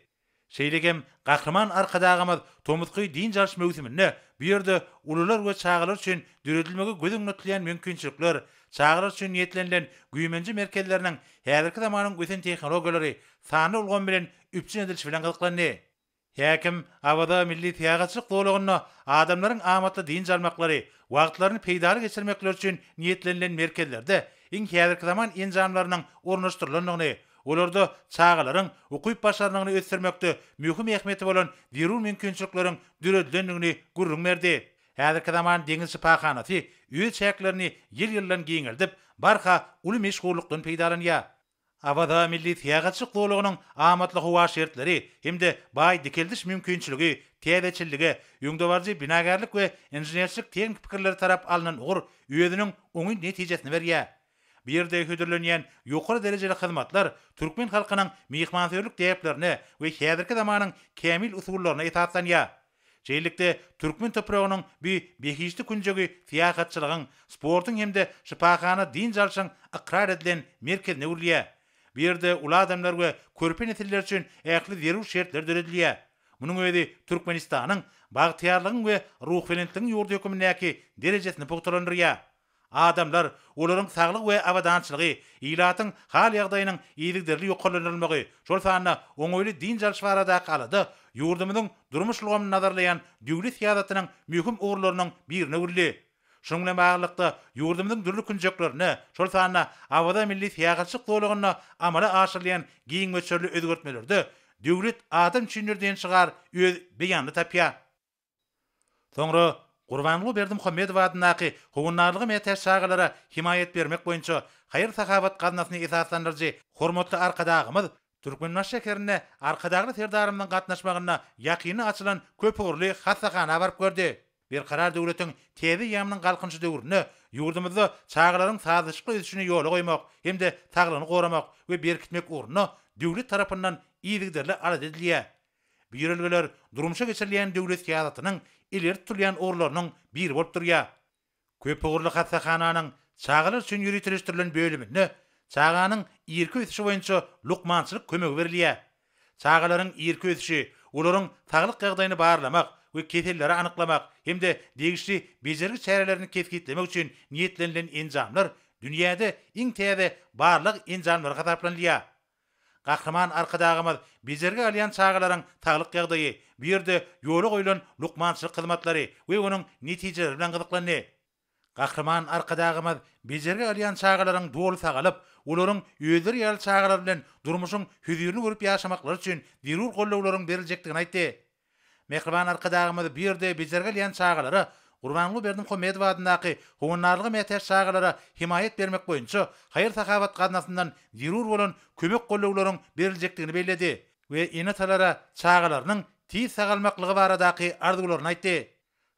Şeýlegem Gahryman arkadagymyz Tomuzky din jarş mewsiminde bu ýerde ulular we çağalar üçin düredilmegi göz öňütilýän mümkinçilikler, çağalar üçin niýetlenilen güýmenji merkezleriniň häzirki zamanyň gösen tehnologiýalary sany ulgan bilen üpçün edilişi bilen gyzyklandy. Häkim awada milli täýagatçylyk dowlagyny adamlaryň amatly din jarmaklary, wagtlaryny peýdary geçirmekler üçin niýetlenilen merkezlerde iň häzirki zaman enjamlarynyň ornaşdyrylandygyny, olarda çağalaryň okuýup başaranyny ösdürmekde mühim ähmiýeti bolan zerur mümkinçilikleriň düredilendигini gurrun berdi. Häzirki zaman deňiz şypahanasy öz çäklerini ýyl-ýyldan giňirdip, barha uly meşgullukdan peýdalanýar. Awada milli täýagatçylyk dowlagynyň amatly howa şertleri hemde baý dikeldiş mümkinçiligi, täzeçilligi, ýöňdebarjy binagarlyk we inženerçilik teknik pikirleri tarap alynan ugur özüniň oňy netijesini berýär. Bir ýerde hödürlenýän ýokary derejeli hyzmatlar türkmen halkynyň mehmançylyk täýeplerini we häzirki zamanyň kämil usullaryna esaslanýar. Şeýlelikde türkmen topragynyň bir behişli künjegi täýagatçylygyň, sportyň hemde şypahana din jarşyň ykrar edilen merkezine urlýar. Bir ýerde ula adamlar we körpe nesiller üçin ähli zerur şertler düredilýär. Munyň özi Türkmenistanyň bagtyarlygyň we ruhfelentligiň ýurdu hökümindäki derejesini pogtalandyrýar. Adamlar olaryň saglyk we awadançylygy, ilatyň hal ýagdaýynyň iýlikderli ýokalanylmagy, şol sanyna oňoýly din jarşwarada galady, ýurdumyzyň durmuşlygyny nazarlaýan döwlet ýazatynyň mühim ugurlarynyň birine urly. Şoňla baglykda ýurdumyzyň dürli künjeklerini, şol sanyna awada milli täýagatçylyk dowlagyny amala aşyrlaýan giň möçerli özgertmelerde döwlet adam çynlerden çygar öz beýanly tapýar. Soňra Gurbanly Berdimuhammedow adynaky howunarlygy metäş çağalara himayet bermek boýunça haýyr sahabat gatnaşyny esaslandyrjy hormatly arkadagymyz Türkmenbaş şäherine arkadagy serdarymyň gatnaşmagyna ýakyny açylan köp ugurly hassahana baryp gördi. Bir karar döwletiň täze ýamynyň galkynjy döwrüne ýurdumyzda çağalaryň sazyşyk öýüşini ýola goýmak hemde taglany goramak we berkitmek ugruna döwlet tarapyndan iýlikderli arad edilýär. Bu ýerelgeler durmuşa geçirilýän döwlet ýazatynyň ileri tutulýan orlarynyň biri bolup durýar. Köp ugurly hassahanyň çağalar üçin ýürütilişdirilen bölüminde çağanyň ýerki ösüşi boýunça lukmançylyk kömegi berilýär. Çağalaryň ýerki ösüşi olaryň saglyk ýagdaýyny barlamak we keselleri anyklamak hemde degişli bejergi çärelerini keskitlemek üçin niýetlenilen enjamlar dünýäde iň täze barlyk enjamlara gataplanýar. Gahryman arkadagymyz bejergi alýan çağalaryň saglyk ýagdaýy, bir ýerde ýola goýulan lukmançylyk hyzmatlary we onuň netijeleri bilen gyzyklandy. Gahryman arkadagymyz bejergi alýan çağalaryň dolu sagalyp, olaryň özleri ýaly çağalar bilen durmuşyň hüzürni görüp ýaşamaklary üçin zerur gollawlaryň berilejekdigini aýtdy. Mehriban arkadagymyz bir ýerde bejergi alýan çağalary Gurbanly Berdimuhammedow adynaky howunarlygy metäş çağalara himayet bermek boýunça haýyr sahabat gatnaşyndan zerur bolan kömek gollawlaryň berilejekdigini bellädi we enatalara çağalarynyň tiz sagalmaklygy baradaky arzularyny aýtdy.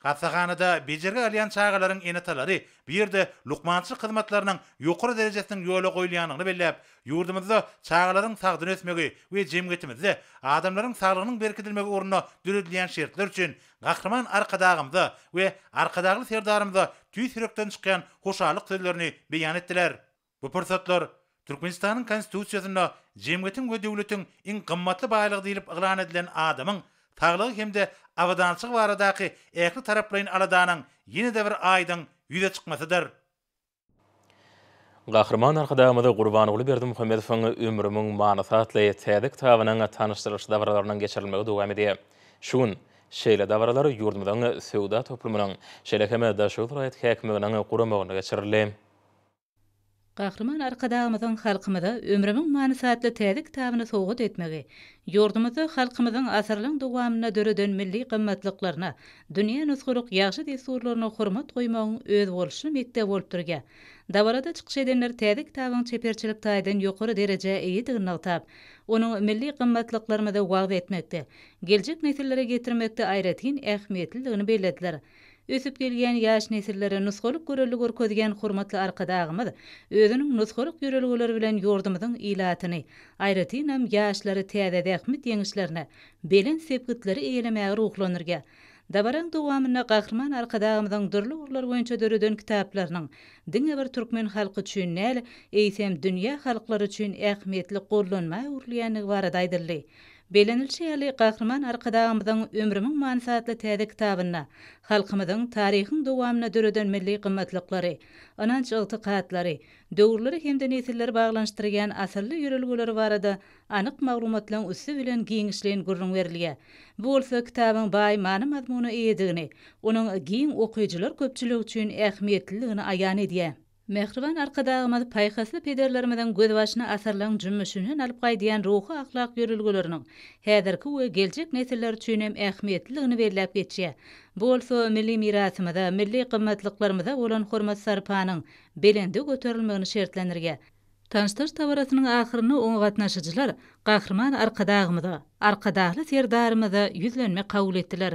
Hassahanada bejergi alýan çağalaryň enatalary bir ýerde lukmançylyk hyzmatlarynyň ýokary derejesiniň ýola goýulýanyny belläp, ýurdumyzda çağalaryň sagdyny ösmegi we jemgyýetimizde adamlaryň saglygynyň berkitilmegi ugruna düredilýän şertler üçin Gahryman arkadagymyza we arkadagy serdarymyza tüý sürekden çykýan hoşallyk sözlerini beýan etdiler. Bu pursatlar Türkmenistanyň konstitusiýasyna jemgyýetim we döwletiň iň gymmatly baýlygy diýilip yglan edilen adamyň taglygy hemde awadançylyk baradaky ähli taraplaryň aladanyň ýene-de bir aýdyň ýüze çykmasydyr. Gahryman arkadagymyza Gurbanly Berdimuhammedowyň ömrümiň manysatly täze kitabynyň tanyşdyryş dabralarynyň geçirilmegi dowam edýär. Şun şeýle dawralar ýurdumyň sowda toplumynyň şeýle daşaw raýat häkimliginiň guramagyna geçirildi. Gahrman arkadağımızın halkymyza ömrümiň manysatly täze kitabyny sowgat etmegi, ýurdumyzy halkymyzyň asyrlyň dowamyna döreden milli gymmatlyklaryna, dünýä nusgulyk ýaşy desturlaryna hormat goýmagyň öz bolşy mektep bolup durýar. Dabarada çykyş edenler täze kitabyň çeperçilik taýdan ýokary derejä eýidigini aýtap, onuň milli gymmatlyklaryna wagt etmekde, geljek nesillere getirmekde aýratyn ähmiýetliligini bellädiler. Ösüp gelýän ýaş nesillere nusgulyk göreligi görkezgen hormatly arkadağymyz özüniň nusgulyk ýörelgeleri bilen ýurdumyzyň ilatyny, aýratynam ýaşlary täze ähmiýet ýeňişlerine, belen sepgitleri eýlemäge ruhlanyrga. Dabaraň dowamyna Gahrman arkadağymyzyň dürli urlar boýunça döreden kitaplarynyň diňe bir türkmen halky üçin näle, eýsem dünýä halklary üçin ähmiýetli gollanma urlýanyny barada aýdyldy. Belenilçeli Gahrman arkadağımyzyň ömrümiň manysatly täze kitabyna, halkymyzyň taryhyň dowamyna döreden milli gymmatlyklary, ananç ygtykatlary, döwürleri hemde nesilleri baglanşdyrýan asyrly ýörelgeleri barada anyk maglumatlaryň üstü bilen giňişlen gurrun berilýär. Bu bolsa kitabyň baý many mazmuny eýedigini, onuň giň okuýjylar köpçüligi üçin ähmiýetliligini aýan edýär. Mehriban arkadağımız paýhasly pederlerimizden göz başyna asarlaryň jümmüşünden alyp gaýdýan ruhy ahlak ýörelgeleriniň häzirki we geljek nesiller üçin hem ähmiýetliligini belläp geçýär. Bu bolsa milli mirasymyza, milli gymmatlyklaryna bolan hormat sarpanyň belende göterilmegini şertlendirýär. Tanıştırış tabarasynyň ahyryny oň gatnaşyjylar Gahrman arkadağymyza, arkadagly serdarymyza ýüzlenme kabul etdiler.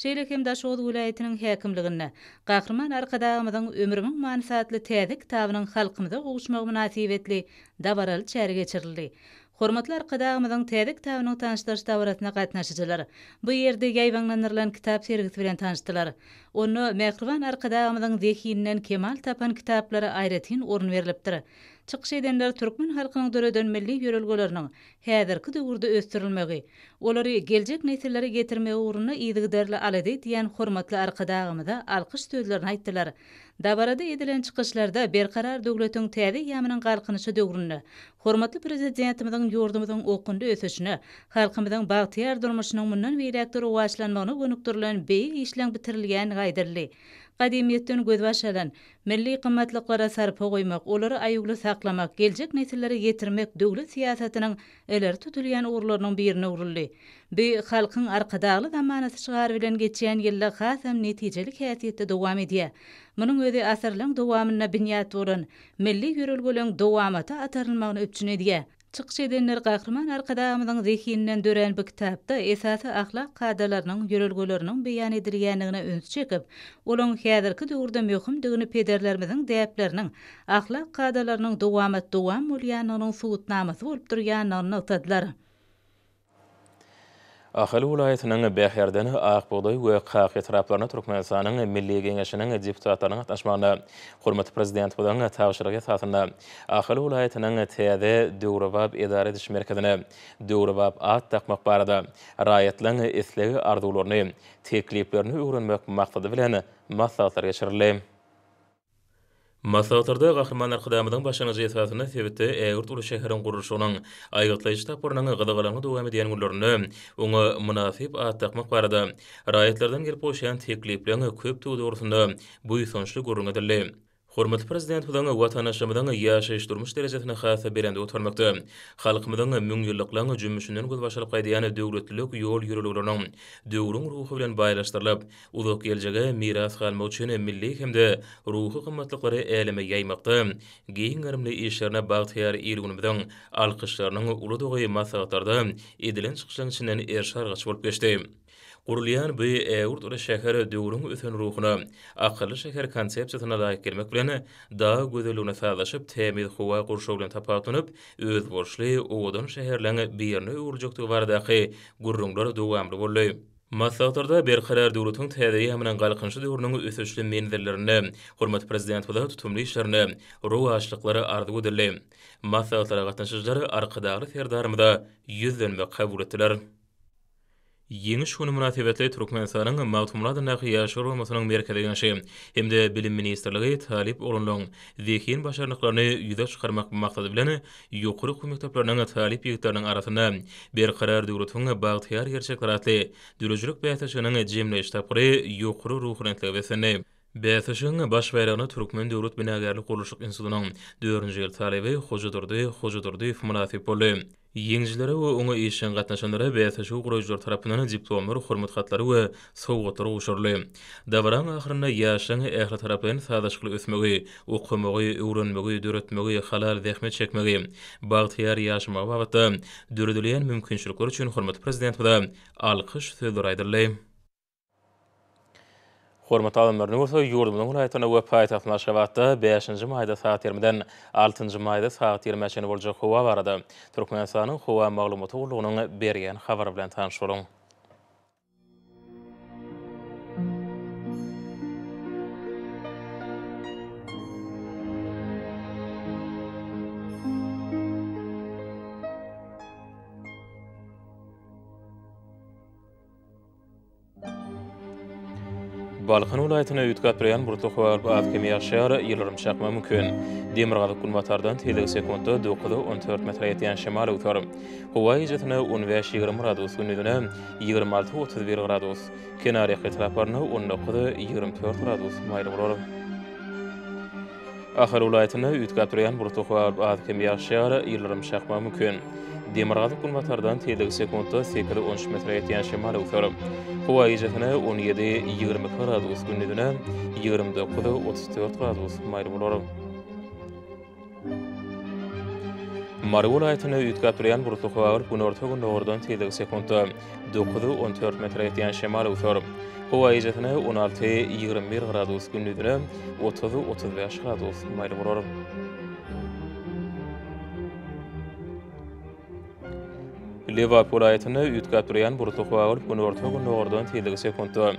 Şeýlekem Daşowut vilayetiniň häkimligine Gahrman arkadağymyzyň ömrümiň manysatly täze kitabynyň halkymyza gowuşmagy münasibetli dawaraly çäre geçirildi. Hormatly arkadağymyzyň täze kitabynyň tanıştyrış dawrasyna gatnaşyjylar bu ýerde ýaýbanlandyrylan kitap sergisi bilen tanışdylar. Onu Mehriban arkadağymyzyň zehininden kemal tapan kitaplary aýratyn orun berilipdir. Çykyş edenler türkmen halkynyň döreden milli ýörelgeleriniň häzirki döwürde ösdürilmegi, olary geljek nesillere getirmegi uğruna ýygyderli alady diýen hormatly arkadağymyza alkyş sözlerini aýtdylar. Dabarada edilen çykyşlarda berkarar döwletiň täze ýamynyň galkynyşy döwründe, hormatly prezidentimiziň ýurdumyzyň okundy ösüşine, halkymyzyň bagtyar durmuşynyň mundan beýlekdir owaşlanmagyna gönükdirilen beýik işleň bitirilýän gaýdyrly. Gadimiýetden göz başalan milli gymmatlyklara sarpa goýmak, olary aýugly saklamak, geljek nesillere getirmek döwlet siýasatynyň eler tutulýan urlarynyň birine urildi. Bu halkyň arkadagly zamanasy çygar bilen geçýän ýylda hasam netijelik häsiýetde dowam edýär. Munyň özi asyrlyň dowamyna binýat bolan milli ýörelgeleň dowamaty atarylmagyny öpçün edýär. Çykyş edenler Gahrman arkadağymyzyň zehininden dören bu kitapda esasy ahlak kadalarynyň ýörelgeleriniň beýan edilýänligine öňsü çekip, olaň häzirki döwürde möhümdigini pederlerimiziň däpleriniň ahlak kadalarynyň dowam bolýanynyň suwutnamasy bolup durýanyny aýtdylar. Ahali vilayetynyň Bähýärden Akbuğday we Kaq etraplaryna Türkmenistanyň Milli Geňeşiniň deputatlarynyň gatnaşmagyna hormatly prezident bilen taýşyryk esasyna Ahali vilayetynyň täze döwrebap edara ediş merkezine döwrebap at takmak barada raýatlaryň eslegi arzularyny, tekliplerini öwrenmek maksady bilen maslahatlar geçirildi. Maslahatlarda Gahrman arkadağymyzyň başlanýy esasyna sebäpde Ägird uly şäheriň gurulşynyň aýgyrtlaýyş taparynyň gydagalaryny dowam edýän günlerini oňa münasip at takmak barada raýatlardan gelip goşan tekliplerini köp dowrusunda bu soňçly gurrun edildi. Hormatly prezident bilen watanaşymyzyň ýaşaýyş durmuş derejesine hasa berende oturmakda. Halkymyzyň müň ýyllyklyň jümmüşinden göz başalyp gaýdýan döwletlik ýol ýörelgeleriniň döwrüň ruhy bilen baýlaşdyrylyp, uzak geljege miras galma üçin milli hemde ruhy gymmatlyklary elime ýaýmakda. Giň garymly işlerine bagtyar ýergünimiziň alkyşlarynyň uly dogy maslahatlarda edilen çykyşlaryň içinden erşargaç bolup geçdi. Gurulýan bu Ägird uly şäheri döwrüň ösen ruhyna, akylly şäher konsepsiýasyna laýyk gelmek bilen daha gözelligine sazlaşyp, temiz howa gurşaw bilen tapatanyp, öz bolşly owadan şäherlerine birine öwürjekdigi baradaky gurrunlar dowamly boldy. Maslahatlarda berkarar döwletiň täze ýamynyň galkynyşy döwrüniň ösüşli menzillerini, hormatly prezident bilen tutumly işlerini, rowaşlyklary arzu edildi. Maslahatlara gatnaşyjylar arkadagly serdarymyza ýüzlenme kabul etdiler. Yeni şunu münasebetli Türkmenistan'ın Mağtumladı Nakı Yaşar olmasının merkezi genişi hem de Bilim Ministerliği talip olunluğun zekin başarılıklarını yüze çıkarmak maksadı bilen yukarı okul mekteplerinin talip yigitlerinin arasında bir karar devletinin bağıtıyar gerçekler atlı dürücülük beytaşının cemle iştapları yukarı ruh renkli besini. Bätaşyň baş baýragyny Türkmen Döwlet Binagarlyk Gurulşyk Institutynyň 4-nji ýyl talebi Hoca münasip boldy. Ýeňjilere we oňa işen gatnaşanlara bätaşy gurujlar tarapyndan diplomlar, hormat hatlary we sowgatlar ugşurly. Dawran ahyrynda ýaşaň ähli tarapyn sadaşykly ösmegi, okumagy, öwrenmegi, döretmegi, halal zähmet çekmegi, bagtyar ýaşama wagtda döredilýän mümkinçilikler üçin hormat prezidentine alkyş sözler aýdyrly. Hormatly adamlar, bolsa ýurdumyň vilayatyna we paýtagtyna Aşgabatda 5-nji maýda saat 20-den 6-njy maýda saat 20-çe boljak howa barada Türkmenistanyň howa maglumaty gurulugynyň berýän habary bilen tanışyryň. Balkan vilayatyna ýetgäp berýän burda howa adkemy ýaşar ýylarym çakma mümkin. Demirgalyk günbatardan tele sekundda 9-14 metr ýetýän şemal öwter. Howa ýetine 15-20 gradus, gündüzine 26-31 gradus. Kenary etraplaryna 19-24 gradus maýly bolar. Ahir vilayatyna ýetgäp berýän burda howa adkemy ýaşar ýylarym çakma mümkin. Demirgalyk günbatardan tele sekundda 8-13 metr ýetýän şemal öwter. Howa ýetine 17-20 gradus, gündüzine 29-34 gradus maýly bolar. Mary vilayatyna ýetgäp berýän burda howa gün ortagyny ordan tele sekundda 9-14 metr ýetýän şemal öwter. Howa ýetine 16-21 gradus, gündüzine 30-35 gradus maýly bolar. Lewap vilayatyna ýetgäp berýän burda howa gün ortagyny ordan tele sekundda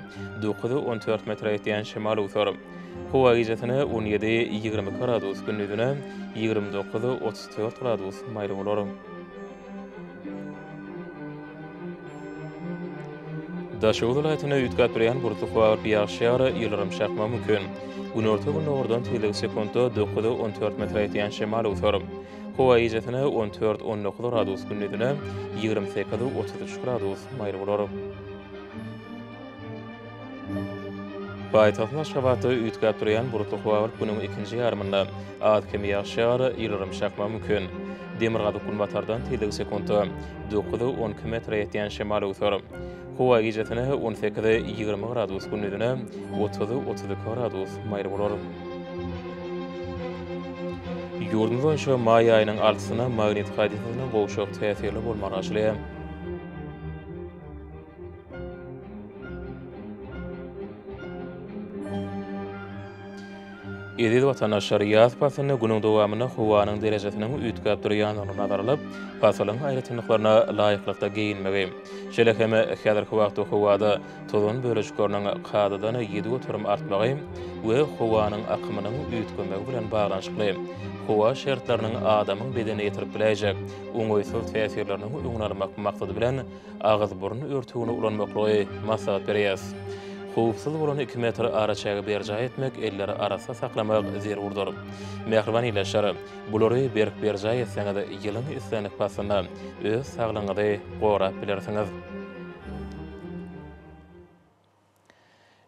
9-14 metr ýetýän şemal öwter. Howa ýetine 17-20 gradus, gündüzine 29-34 gradus maýly bolar. Daşow vilayatyna ýetgäp berýän burda howa ýaşar ýylarym çakma mümkin. Gün ortagyny ordan tele sekundda 9-14 metr ýetýän şemal öwter. Howa ýetine 14-19 gradus, gündüzine 28-33 gradus maýly bolar. Paýtagtyň Aşgabatda ýetgäp berýän burda howa günüň ikinji ýarmynda adkemy ýaşar ýylarym çakma mümkin. Demirgalyk günbatardan tele sekundda 9-12 metr ýetýän şemal öwter. Howa ýetine 18-20 gradus, gündüzine 30-32 gradus maýly bolar. Ýurdumyz boýunça maý aýynyň 6-syna magnit hadisasynyň gowşak täsirli bolmagy aşylýar. Edil vatandaşlar ýaz pasyny günüň dowamyna howanyň derejesiniň ýetgäp durýanyny nazarlyp, pasylyň aýratynlyklaryna laýyklykda giyinmegi. Şelekeme häzirki wagtda howada tozun bölejikleriniň kadadan 7 götürüm artmagy we howanyň akymynyň ýetgenmegi bilen baglanşykly. Howa şertleriniň adamyň bedeni ýetirip biläjek, oňoýsuz täsirlerini öňünalmak maksady bilen agyz burun örtügini ulanmakly maslahat berýär. Howpsuz bolan 2 metr araçagy berja etmek, elleri arasynda saklamak zerurdur. Mehriban ýylaşar, bulary berja etseňiz ýylyň islenik pasyna öz saglyňyzy gorap bilersiňiz.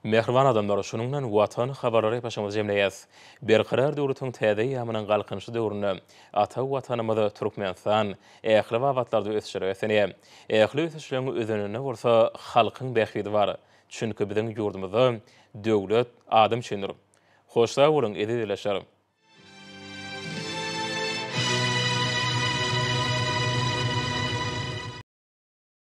Mehriban adamlar, şunundan watan habarlary başymyz jemleýäs. Berkarar döwletiň täze ýamynyň galkynşy döwründe ata watanymyzy Türkmenistan ähli wagtlarda ösşiresenýär. Ähli ösüşlerini özüne bolsa halkyň bähidi bar. Çünki biziň ýurdumyzda döwlet adam çendir. Hoşsa bolan edil ýylaşar.